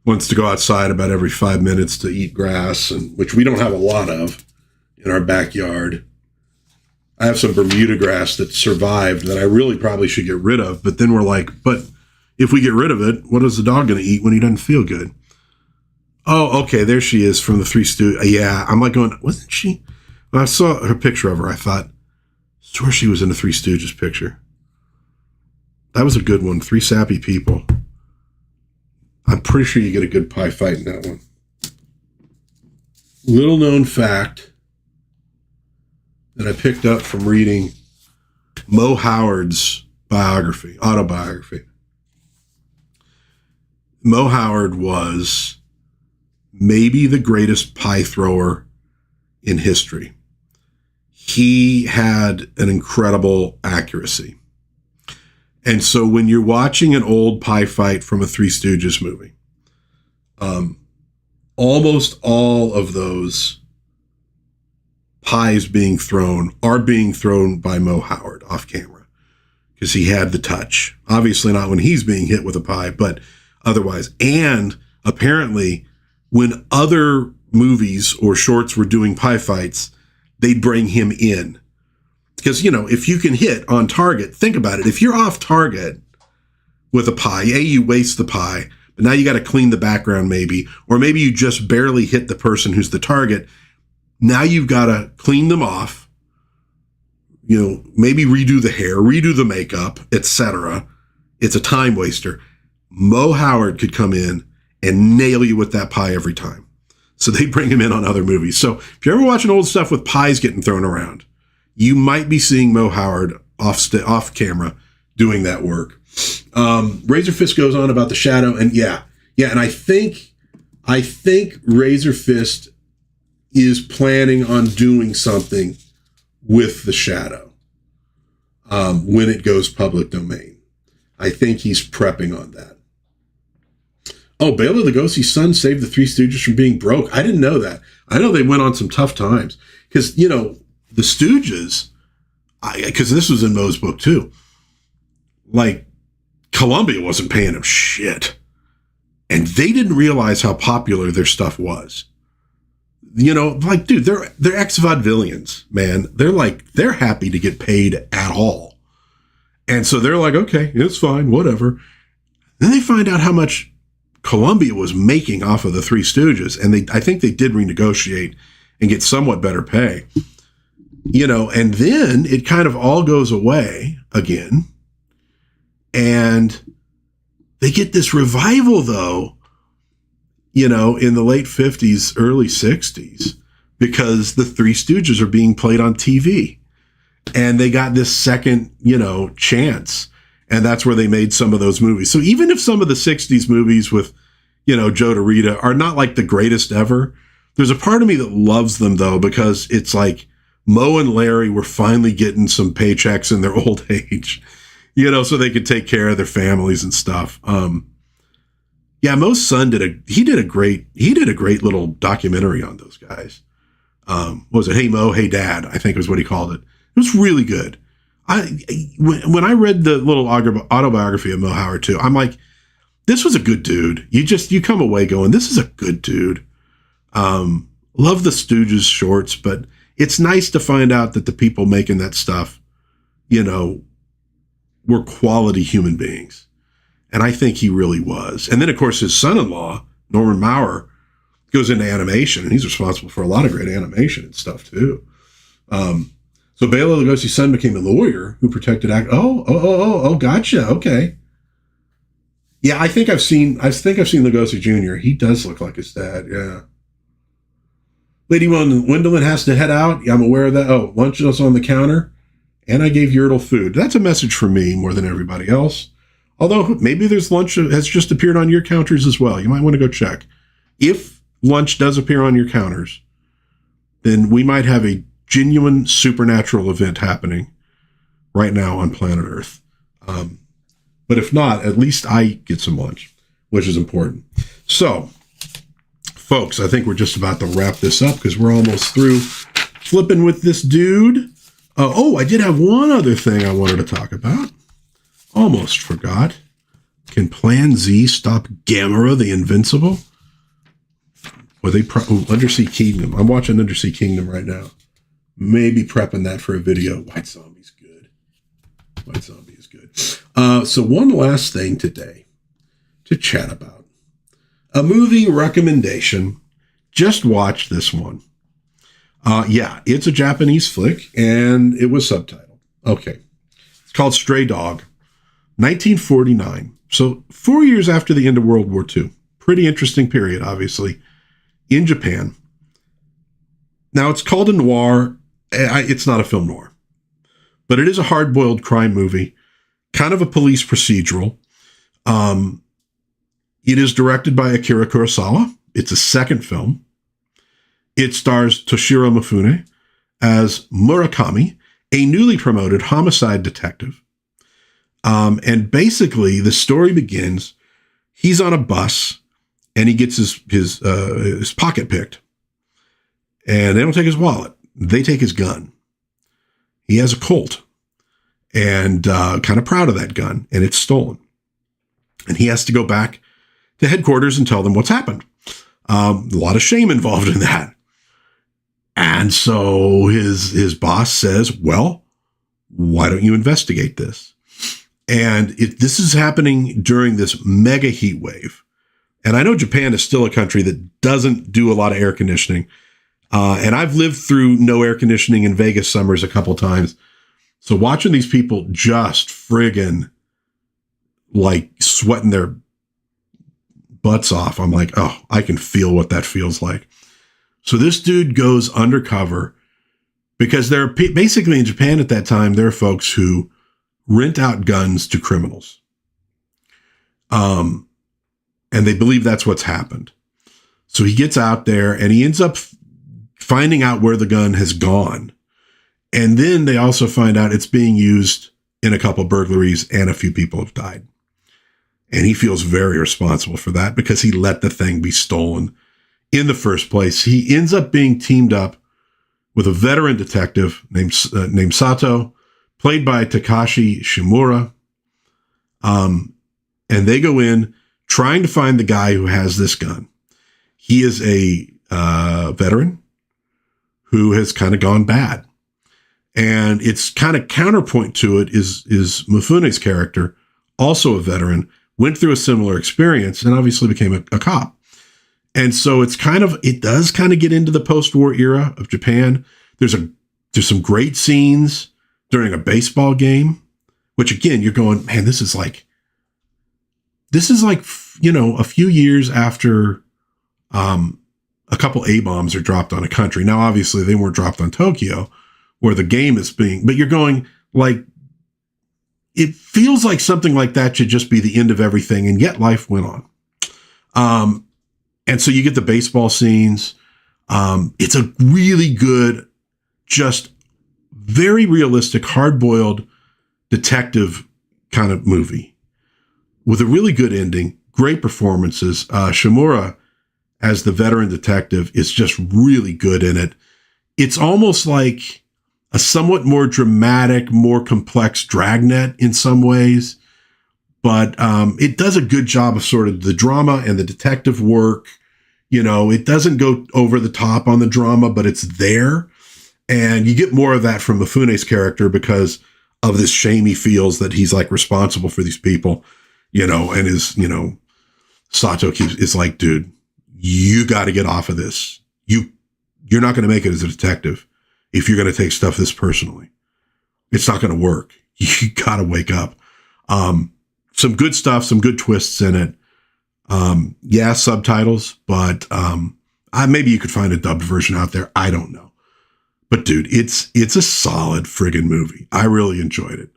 wants to go outside about every 5 minutes to eat grass, and which we don't have a lot of in our backyard. I have some Bermuda grass that survived that I really probably should get rid of, but then we're like, but if we get rid of it, what is the dog going to eat when he doesn't feel good? Oh, okay, there she is from the Three Stooges. Yeah, I'm like going, wasn't she? When I saw her picture of her, I thought, swear she was in the Three Stooges picture. That was a good one. Three sappy people. I'm pretty sure you get a good pie fight in that one. Little known fact that I picked up from reading Mo Howard's autobiography. Mo Howard was maybe the greatest pie thrower in history. He had an incredible accuracy. And so when you're watching an old pie fight from a Three Stooges movie, almost all of those pies are being thrown by Mo Howard off camera because he had the touch. Obviously not when he's being hit with a pie, but otherwise. And apparently when other movies or shorts were doing pie fights, they'd bring him in. Because, if you can hit on target, think about it. If you're off target with a pie, you waste the pie, but now you got to clean the background maybe, or maybe you just barely hit the person who's the target. Now you've got to clean them off, maybe redo the hair, redo the makeup, etc. It's a time waster. Mo Howard could come in and nail you with that pie every time. So they bring him in on other movies. So if you're ever watching old stuff with pies getting thrown around, you might be seeing Mo Howard off camera doing that work. Razor Fist goes on about the shadow, and and I think Razor Fist is planning on doing something with the shadow when it goes public domain. I think he's prepping on that. Oh, Bela Lugosi's son saved the Three Stooges from being broke. I didn't know that. I know they went on some tough times because, the Stooges, because this was in Moe's book too, like Columbia wasn't paying them shit. And they didn't realize how popular their stuff was. Dude, they're ex-vaudevillians, man. They're happy to get paid at all. And so they're like, okay, it's fine, whatever. Then they find out how much Columbia was making off of the Three Stooges. And I think they did renegotiate and get somewhat better pay. And then it kind of all goes away again. And they get this revival, though, in the late 50s, early 60s, because the Three Stooges are being played on TV. And they got this second, chance. And that's where they made some of those movies. So even if some of the 60s movies with, Joe DeRita are not like the greatest ever, there's a part of me that loves them, though, because it's like, Mo and Larry were finally getting some paychecks in their old age, so they could take care of their families and stuff. Mo's son did a great little documentary on those guys. What was it? Hey Mo, Hey Dad, I think was what he called it. It was really good. When I read the little autobiography of Mo Howard too, I'm like, this was a good dude. You come away going, this is a good dude. Love the Stooges shorts, but it's nice to find out that the people making that stuff, were quality human beings. And I think he really was. And then, of course, his son-in-law, Norman Maurer, goes into animation, and he's responsible for a lot of great animation and stuff, too. So Bela Lugosi's son became a lawyer who protected Oh, gotcha. Okay. Yeah, I think I've seen Lugosi Jr. He does look like his dad, yeah. Lady Wendelin has to head out. Yeah, I'm aware of that. Oh, lunch is on the counter. And I gave Yertle food. That's a message for me more than everybody else. Although maybe there's lunch that has just appeared on your counters as well. You might want to go check. If lunch does appear on your counters, then we might have a genuine supernatural event happening right now on planet Earth. But But if not, at least I get some lunch, which is important. So, folks, I think we're just about to wrap this up because we're almost through flipping with this dude. I did have one other thing I wanted to talk about. Almost forgot. Can Plan Z stop Gamera the Invincible? Or Undersea Kingdom. I'm watching Undersea Kingdom right now. Maybe prepping that for a video. White Zombie's good. White Zombie is good. So one last thing today to chat about. A movie recommendation. Just watch this one. It's a Japanese flick, and it was subtitled. Okay. It's called Stray Dog. 1949. So 4 years after the end of World War II. Pretty interesting period, obviously, in Japan. Now, it's called a noir. It's not a film noir. But it is a hard-boiled crime movie. Kind of a police procedural. It is directed by Akira Kurosawa. It's a second film. It stars Toshiro Mifune as Murakami, a newly promoted homicide detective. And basically, the story begins, he's on a bus, and he gets his pocket picked. And they don't take his wallet. They take his gun. He has a Colt, and kind of proud of that gun, and it's stolen. And he has to go back to headquarters and tell them what's happened. A lot of shame involved in that. And so his boss says, well, why don't you investigate this? And this is happening during this mega heat wave. And I know Japan is still a country that doesn't do a lot of air conditioning. And I've lived through no air conditioning in Vegas summers a couple times. So watching these people just friggin' like sweating their butts off, I'm like, oh, I can feel what that feels like. So this dude goes undercover because there are basically in Japan at that time, there are folks who rent out guns to criminals. And they believe that's what's happened. So he gets out there and he ends up finding out where the gun has gone. And then they also find out it's being used in a couple burglaries and a few people have died. And he feels very responsible for that because he let the thing be stolen in the first place. He ends up being teamed up with a veteran detective named Sato, played by Takashi Shimura. And they go in trying to find the guy who has this gun. He is a veteran who has kind of gone bad. And it's kind of counterpoint to it is Mifune's character, also a veteran, went through a similar experience and obviously became a cop. And so it does kind of get into the post-war era of Japan. There's some great scenes during a baseball game, which again, you're going, man, this is like, a few years after a couple A-bombs are dropped on a country. Now, obviously they weren't dropped on Tokyo where the game is but you're going like, it feels like something like that should just be the end of everything. And yet life went on. And so you get the baseball scenes. It's a really good, just very realistic, hard-boiled detective kind of movie with a really good ending, great performances. Shimura as the veteran detective is just really good in it. It's almost like a somewhat more dramatic, more complex Dragnet in some ways, but it does a good job of sort of the drama and the detective work. It doesn't go over the top on the drama, but it's there. And you get more of that from Mifune's character because of this shame he feels that he's like responsible for these people, and Sato is like, dude, you got to get off of this. You're not going to make it as a detective if you're going to take stuff this personally. It's not going to work. You got to wake up. Some good stuff, some good twists in it. Subtitles, but maybe you could find a dubbed version out there. I don't know. But dude, it's a solid friggin' movie. I really enjoyed it.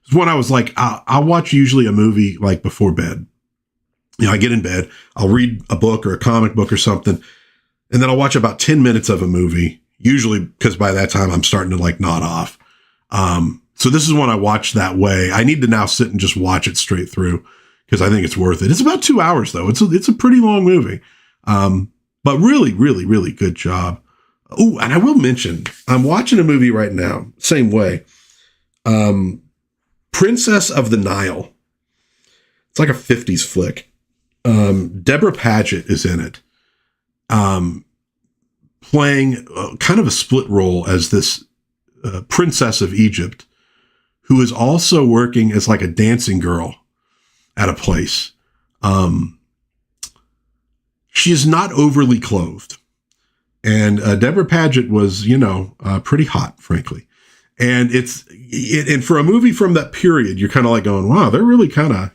It's one I was like, I'll watch usually a movie like before bed. I get in bed, I'll read a book or a comic book or something, and then I'll watch about 10 minutes of a movie, usually because by that time I'm starting to like nod off. So So this is one I watched that way. I need to now sit and just watch it straight through because I think it's worth it. It's about 2 hours though. It's a pretty long movie. But really, really, really good job. Oh, and I will mention, I'm watching a movie right now, same way. Princess of the Nile. It's like a 50s flick. Deborah Paget is in it, playing kind of a split role as this princess of Egypt, who is also working as like a dancing girl at a place. She is not overly clothed. And Deborah Paget was, pretty hot, frankly. And and for a movie from that period, you're kind of like going, wow, they're really kind of,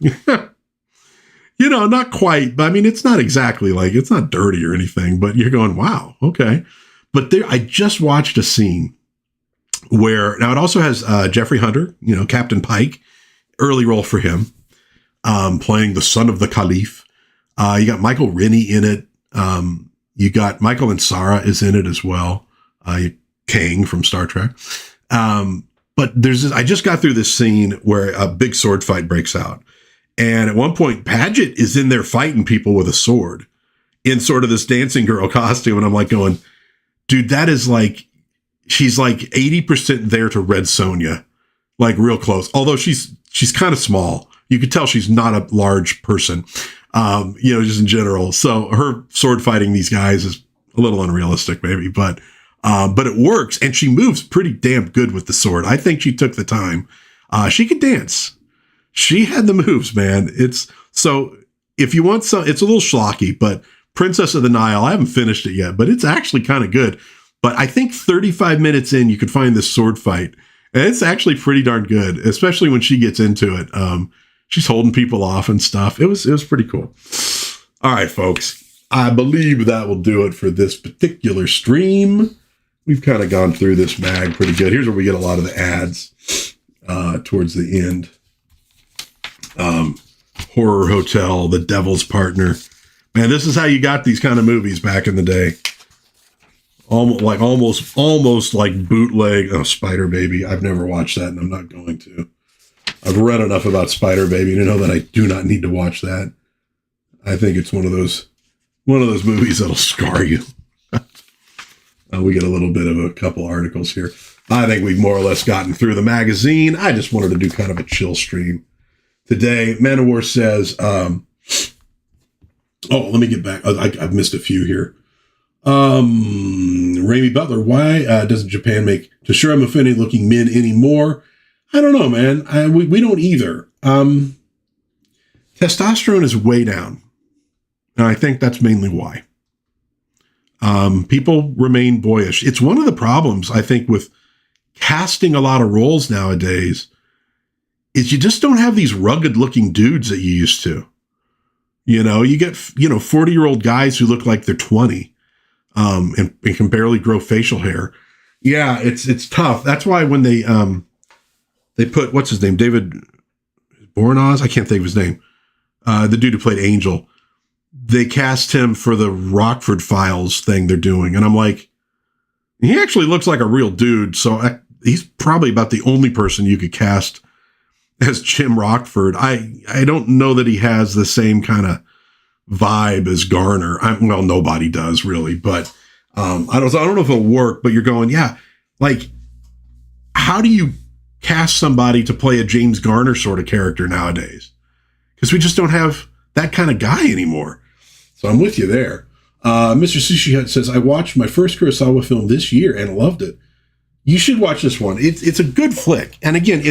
not quite. But I mean, it's not exactly like, it's not dirty or anything, but you're going, wow, okay. But I just watched a scene where, now it also has Jeffrey Hunter, Captain Pike, early role for him, playing the son of the Caliph. You got Michael Rennie in it. You got Michael and Sarah is in it as well. Kang from Star Trek. But I just got through this scene where a big sword fight breaks out. And at one point, Paget is in there fighting people with a sword in sort of this dancing girl costume. And I'm like going, dude, that is like, she's like 80% there to Red Sonja, like real close. Although she's kind of small. You could tell she's not a large person, just in general. So her sword fighting these guys is a little unrealistic maybe, but it works. And she moves pretty damn good with the sword. I think she took the time. She could dance. She had the moves, man. So if you want some, it's a little schlocky, but Princess of the Nile, I haven't finished it yet, but it's actually kind of good. But I think 35 minutes in, you could find this sword fight. And it's actually pretty darn good, especially when she gets into it. She's holding people off and stuff. It was pretty cool. All right, folks. I believe that will do it for this particular stream. We've kind of gone through this mag pretty good. Here's where we get a lot of the ads towards the end. Horror Hotel, The Devil's Partner. Man, this is how you got these kind of movies back in the day. Almost like bootleg. Oh, Spider Baby. I've never watched that, and I'm not going to. I've read enough about Spider Baby to know that I do not need to watch that. I think it's one of those movies that'll scar you. We get a little bit of a couple articles here. I think we've more or less gotten through the magazine. I just wanted to do kind of a chill stream today. Manowar says, let me get back. I've missed a few here. Ramey Butler, why doesn't Japan make Toshiro Mifune looking men anymore? I don't know, man. We don't either. Testosterone is way down. And I think that's mainly why. People remain boyish. It's one of the problems, I think, with casting a lot of roles nowadays is you just don't have these rugged looking dudes that you used to. You get, 40-year-old guys who look like they're 20 and can barely grow facial hair. Yeah, it's tough. That's why when they put, what's his name? David Boreanaz? I can't think of his name. The dude who played Angel. They cast him for the Rockford Files thing they're doing. And I'm like, he actually looks like a real dude. So he's probably about the only person you could cast as Jim Rockford. I don't know that he has the same kind of vibe as Garner. Nobody does really, but I don't know if it'll work, but you're going, yeah, like, how do you cast somebody to play a James Garner sort of character nowadays? Because we just don't have that kind of guy anymore. So I'm with you there. Mr. Sushi Hut says, I watched my first Kurosawa film this year and loved it. You should watch this one. It's a good flick. And again,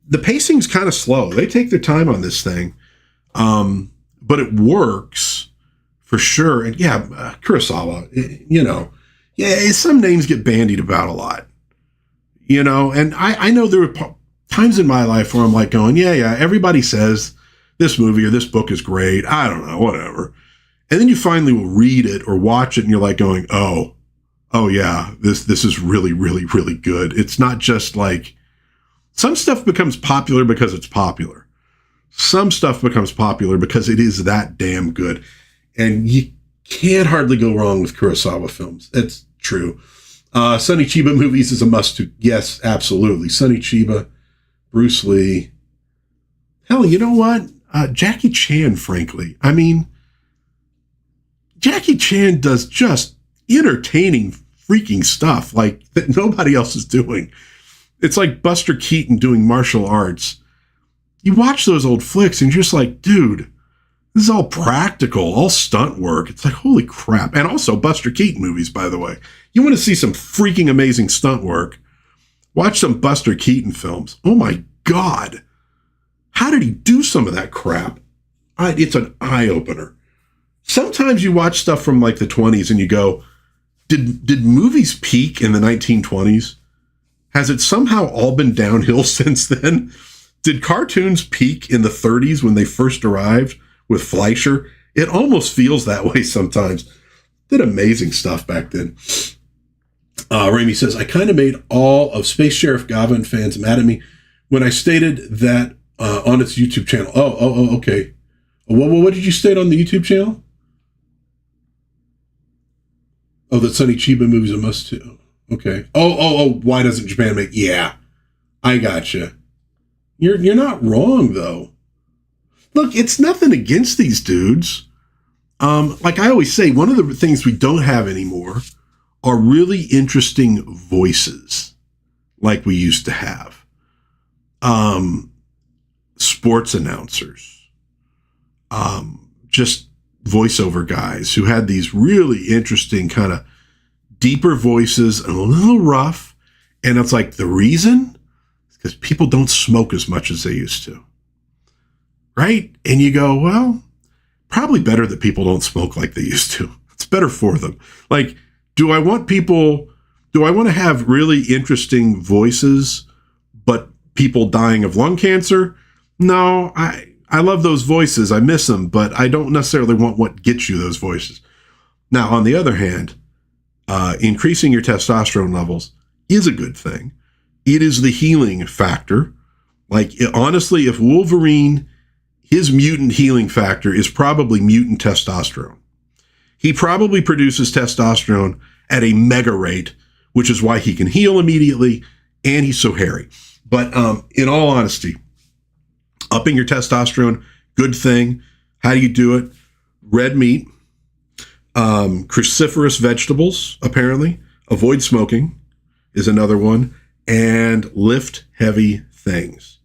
the pacing's kind of slow. They take their time on this thing. But it works for sure. And yeah, Kurosawa, some names get bandied about a lot, and I know there were times in my life where I'm like going, yeah, everybody says this movie or this book is great. I don't know, whatever. And then you finally will read it or watch it and you're like going, oh yeah, this is really, really, really good. It's not just like some stuff becomes popular because it's popular. Some stuff becomes popular because it is that damn good. And you can't hardly go wrong with Kurosawa films. It's true. Sonny Chiba movies is a must-do. Yes, absolutely. Sonny Chiba Bruce Lee. Hell, you know what? Jackie Chan, frankly. I mean, Jackie Chan does just entertaining freaking stuff like that nobody else is doing. It's like Buster Keaton doing martial arts. You watch those old flicks and you're just like, dude, this is all practical, all stunt work. It's like, holy crap. And also Buster Keaton movies, by the way. You want to see some freaking amazing stunt work? Watch some Buster Keaton films. Oh my God. How did he do some of that crap? It's an eye-opener. Sometimes you watch stuff from like the 20s and you go, did movies peak in the 1920s? Has it somehow all been downhill since then? Did cartoons peak in the 30s when they first arrived with Fleischer? It almost feels that way sometimes. Did amazing stuff back then. Raimi says, I kind of made all of Space Sheriff Gavin fans mad at me when I stated that on its YouTube channel. Oh, okay. What did you state on the YouTube channel? Oh, that Sonny Chiba movie's a must too. Okay. Oh, why doesn't Japan make? Yeah, I gotcha. You're not wrong though. Look, it's nothing against these dudes. Like I always say, one of the things we don't have anymore are really interesting voices like we used to have. Sports announcers, just voiceover guys who had these really interesting kind of deeper voices and a little rough. And it's like the reason is because people don't smoke as much as they used to. Right? And you go, well, probably better that people don't smoke like they used to. It's better for them. Like, do I want to have really interesting voices, but people dying of lung cancer? No, I love those voices. I miss them, but I don't necessarily want what gets you those voices. Now, on the other hand, increasing your testosterone levels is a good thing. It is the healing factor. Like, honestly, if Wolverine, his mutant healing factor is probably mutant testosterone. He probably produces testosterone at a mega rate, which is why he can heal immediately, and he's so hairy. But in all honesty, upping your testosterone, good thing. How do you do it? Red meat, cruciferous vegetables, apparently. Avoid smoking is another one. And lift heavy things.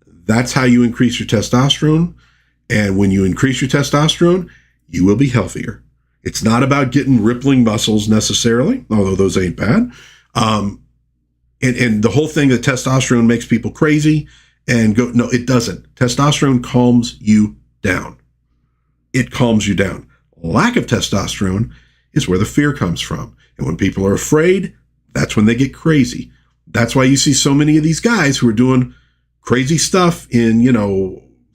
That's how you increase your testosterone. And when you increase your testosterone, you will be healthier. It's not about getting rippling muscles necessarily, although those ain't bad. And the whole thing that testosterone makes people crazy and go, no, it doesn't. Testosterone calms you down. It calms you down. Lack of testosterone is where the fear comes from. And when people are afraid, that's when they get crazy. That's why you see so many of these guys who are doing crazy stuff in,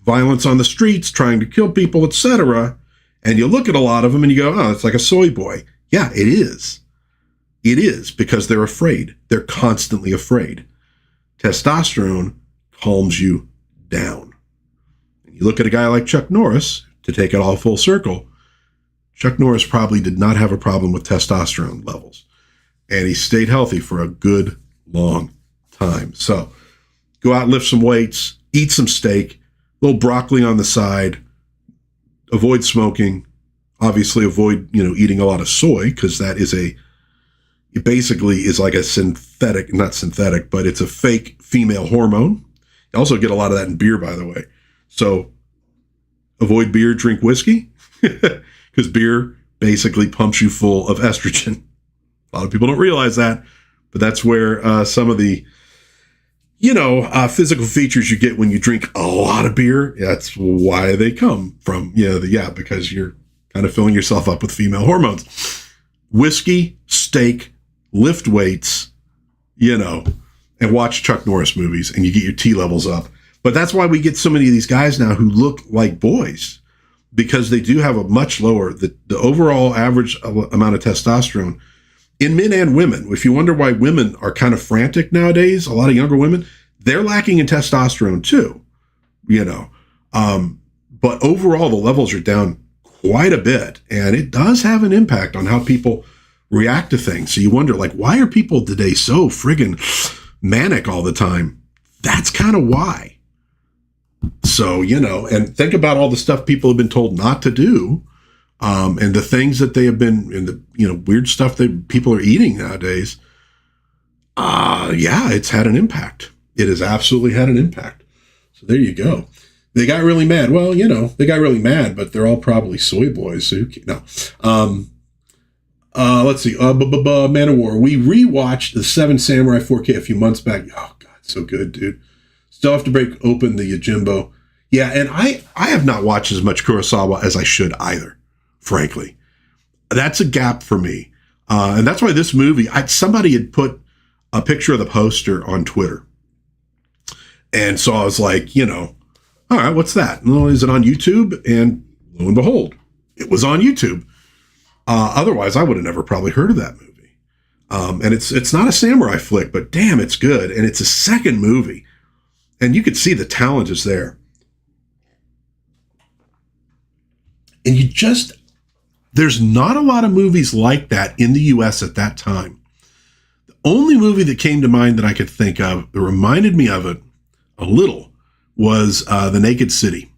violence on the streets, trying to kill people, etc. And you look at a lot of them and you go, oh, it's like a soy boy. Yeah, it is. It is because they're afraid. They're constantly afraid. Testosterone calms you down. And you look at a guy like Chuck Norris, to take it all full circle, Chuck Norris probably did not have a problem with testosterone levels. And he stayed healthy for a good long time. So go out and lift some weights, eat some steak, a little broccoli on the side, avoid smoking, obviously avoid, eating a lot of soy because that is it basically is like a not synthetic, but it's a fake female hormone. You also get a lot of that in beer, by the way. So avoid beer, drink whiskey because beer basically pumps you full of estrogen. A lot of people don't realize that, but that's where some of the, physical features you get when you drink a lot of beer. That's why they come from, because you're kind of filling yourself up with female hormones. Whiskey, steak, lift weights, and watch Chuck Norris movies and you get your T levels up. But that's why we get so many of these guys now who look like boys because they do have a much lower, the overall average amount of testosterone in men and women. If you wonder why women are kind of frantic nowadays, a lot of younger women, they're lacking in testosterone too, but overall the levels are down quite a bit and it does have an impact on how people react to things. So you wonder, like, why are people today so friggin' manic all the time? that's kind of why. So, and think about all the stuff people have been told not to do, and the things that they have been, and the, weird stuff that people are eating nowadays. Yeah, it's had an impact. It has absolutely had an impact. So there you go. They got really mad. Well, they got really mad, but they're all probably soy boys. So no. Let's see. Man of War. We rewatched the Seven Samurai 4K a few months back. Oh God, so good, dude. Still have to break open the Yojimbo. Yeah, and I have not watched as much Kurosawa as I should either, frankly. That's a gap for me. And that's why this movie, somebody had put a picture of the poster on Twitter. And so I was like, all right, what's that? Well, is it on YouTube? And lo and behold, it was on YouTube. Otherwise, I would have never probably heard of that movie. And it's not a samurai flick, but damn, it's good. And it's a second movie. And you could see the talent is there. And there's not a lot of movies like that in the US at that time. The only movie that came to mind that I could think of that reminded me of it a little was The Naked City.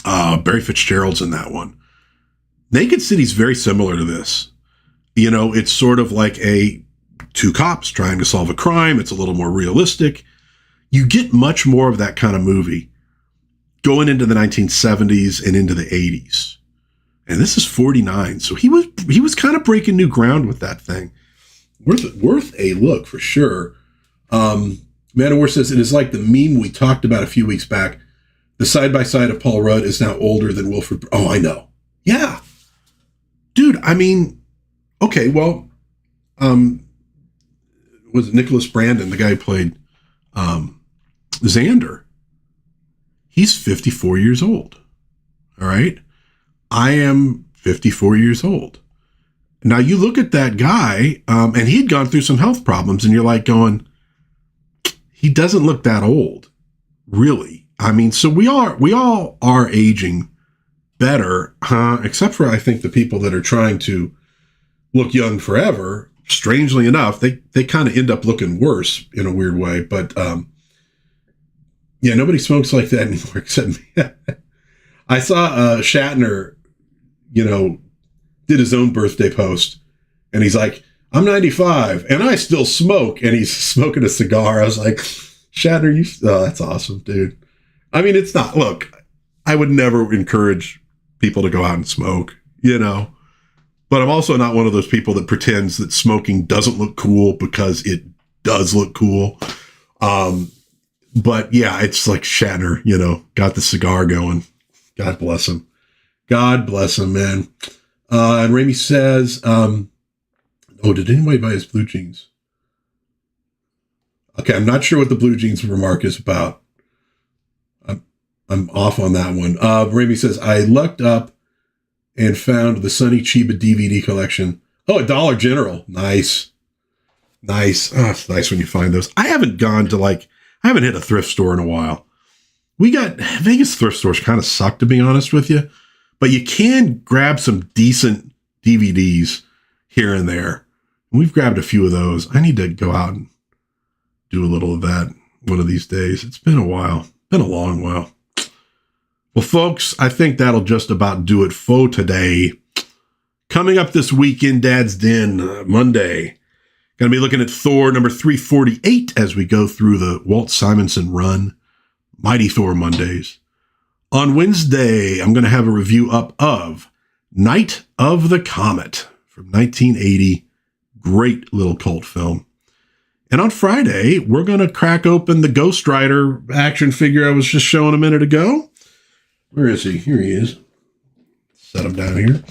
Barry Fitzgerald's in that one. Naked City's very similar to this. It's sort of like two cops trying to solve a crime. It's a little more realistic. You get much more of that kind of movie going into the 1970s and into the 80s. And this is 49. So he was kind of breaking new ground with that thing. Worth a look for sure. Man of War says, it is like the meme we talked about a few weeks back. The side-by-side of Paul Rudd is now older than Wilford. Oh, I know. Yeah. Dude, I mean, okay, well, was it Nicholas Brandon, the guy who played Xander? He's 54 years old. All right? I am 54 years old. Now, you look at that guy, and he'd gone through some health problems, and you're like going, he doesn't look that old, really. I mean, so we all are aging better, except for, I think, the people that are trying to look young forever. Strangely enough, they kind of end up looking worse in a weird way. But, yeah, nobody smokes like that anymore except me. I saw Shatner, did his own birthday post, and he's like, I'm 95 and I still smoke, and he's smoking a cigar. I was like, Shatner, that's awesome, dude. I mean, it's not, look, I would never encourage people to go out and smoke, but I'm also not one of those people that pretends that smoking doesn't look cool, because it does look cool. But yeah, it's like Shatner, got the cigar going. God bless him. God bless him, man. And Ramey says, did anybody buy his blue jeans? Okay, I'm not sure what the blue jeans remark is about. I'm off on that one. Ramey says, I looked up and found the Sonny Chiba DVD collection. Oh, at Dollar General. Nice. Nice. Oh, it's nice when you find those. I haven't hit a thrift store in a while. Vegas thrift stores kind of suck, to be honest with you, but you can grab some decent DVDs here and there. We've grabbed a few of those. I need to go out and do a little of that one of these days. It's been a while. Been a long while. Well, folks, I think that'll just about do it for today. Coming up this week in Dad's Den, Monday, going to be looking at Thor number 348 as we go through the Walt Simonson run, Mighty Thor Mondays. On Wednesday, I'm going to have a review up of Night of the Comet from 1980. Great little cult film. And on Friday, we're going to crack open the Ghost Rider action figure I was just showing a minute ago. Where is he? Here he is. Set him down here.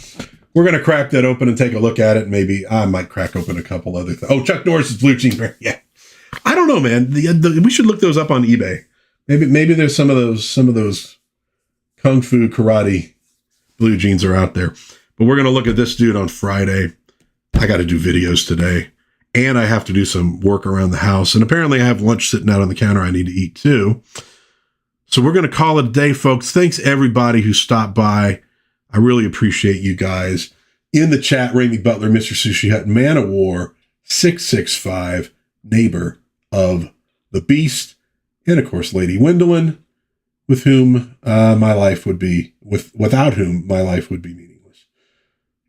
We're going to crack that open and take a look at it. Maybe I might crack open a couple other things. Oh, Chuck Norris's Blue Jean Bear. Yeah. I don't know, man. We should look those up on eBay. Maybe there's some of those Kung Fu karate blue jeans are out there. But we're going to look at this dude on Friday. I got to do videos today, and I have to do some work around the house. And apparently I have lunch sitting out on the counter I need to eat too. So we're going to call it a day, folks. Thanks everybody who stopped by. I really appreciate you guys. In the chat, Ramey Butler, Mr. Sushi Hut, Man of War, 665, Neighbor of the Beast. and of course, Lady Wendelin, with whom my life would be, without whom my life would be meaningless.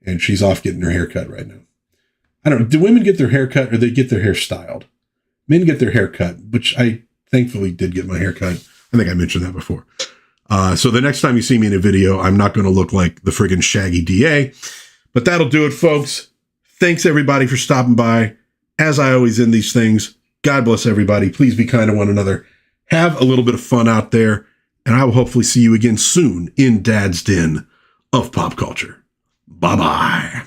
And she's off getting her hair cut right now. I don't know. Do women get their hair cut or they get their hair styled? Men get their hair cut, which I thankfully did get my hair cut. I think I mentioned that before. So the next time you see me in a video, I'm not going to look like the friggin' Shaggy DA. But that'll do it, folks. Thanks, everybody, for stopping by. As I always end these things, God bless everybody. Please be kind to one another. Have a little bit of fun out there. And I will hopefully see you again soon in Dad's Den of Pop Culture. Bye-bye.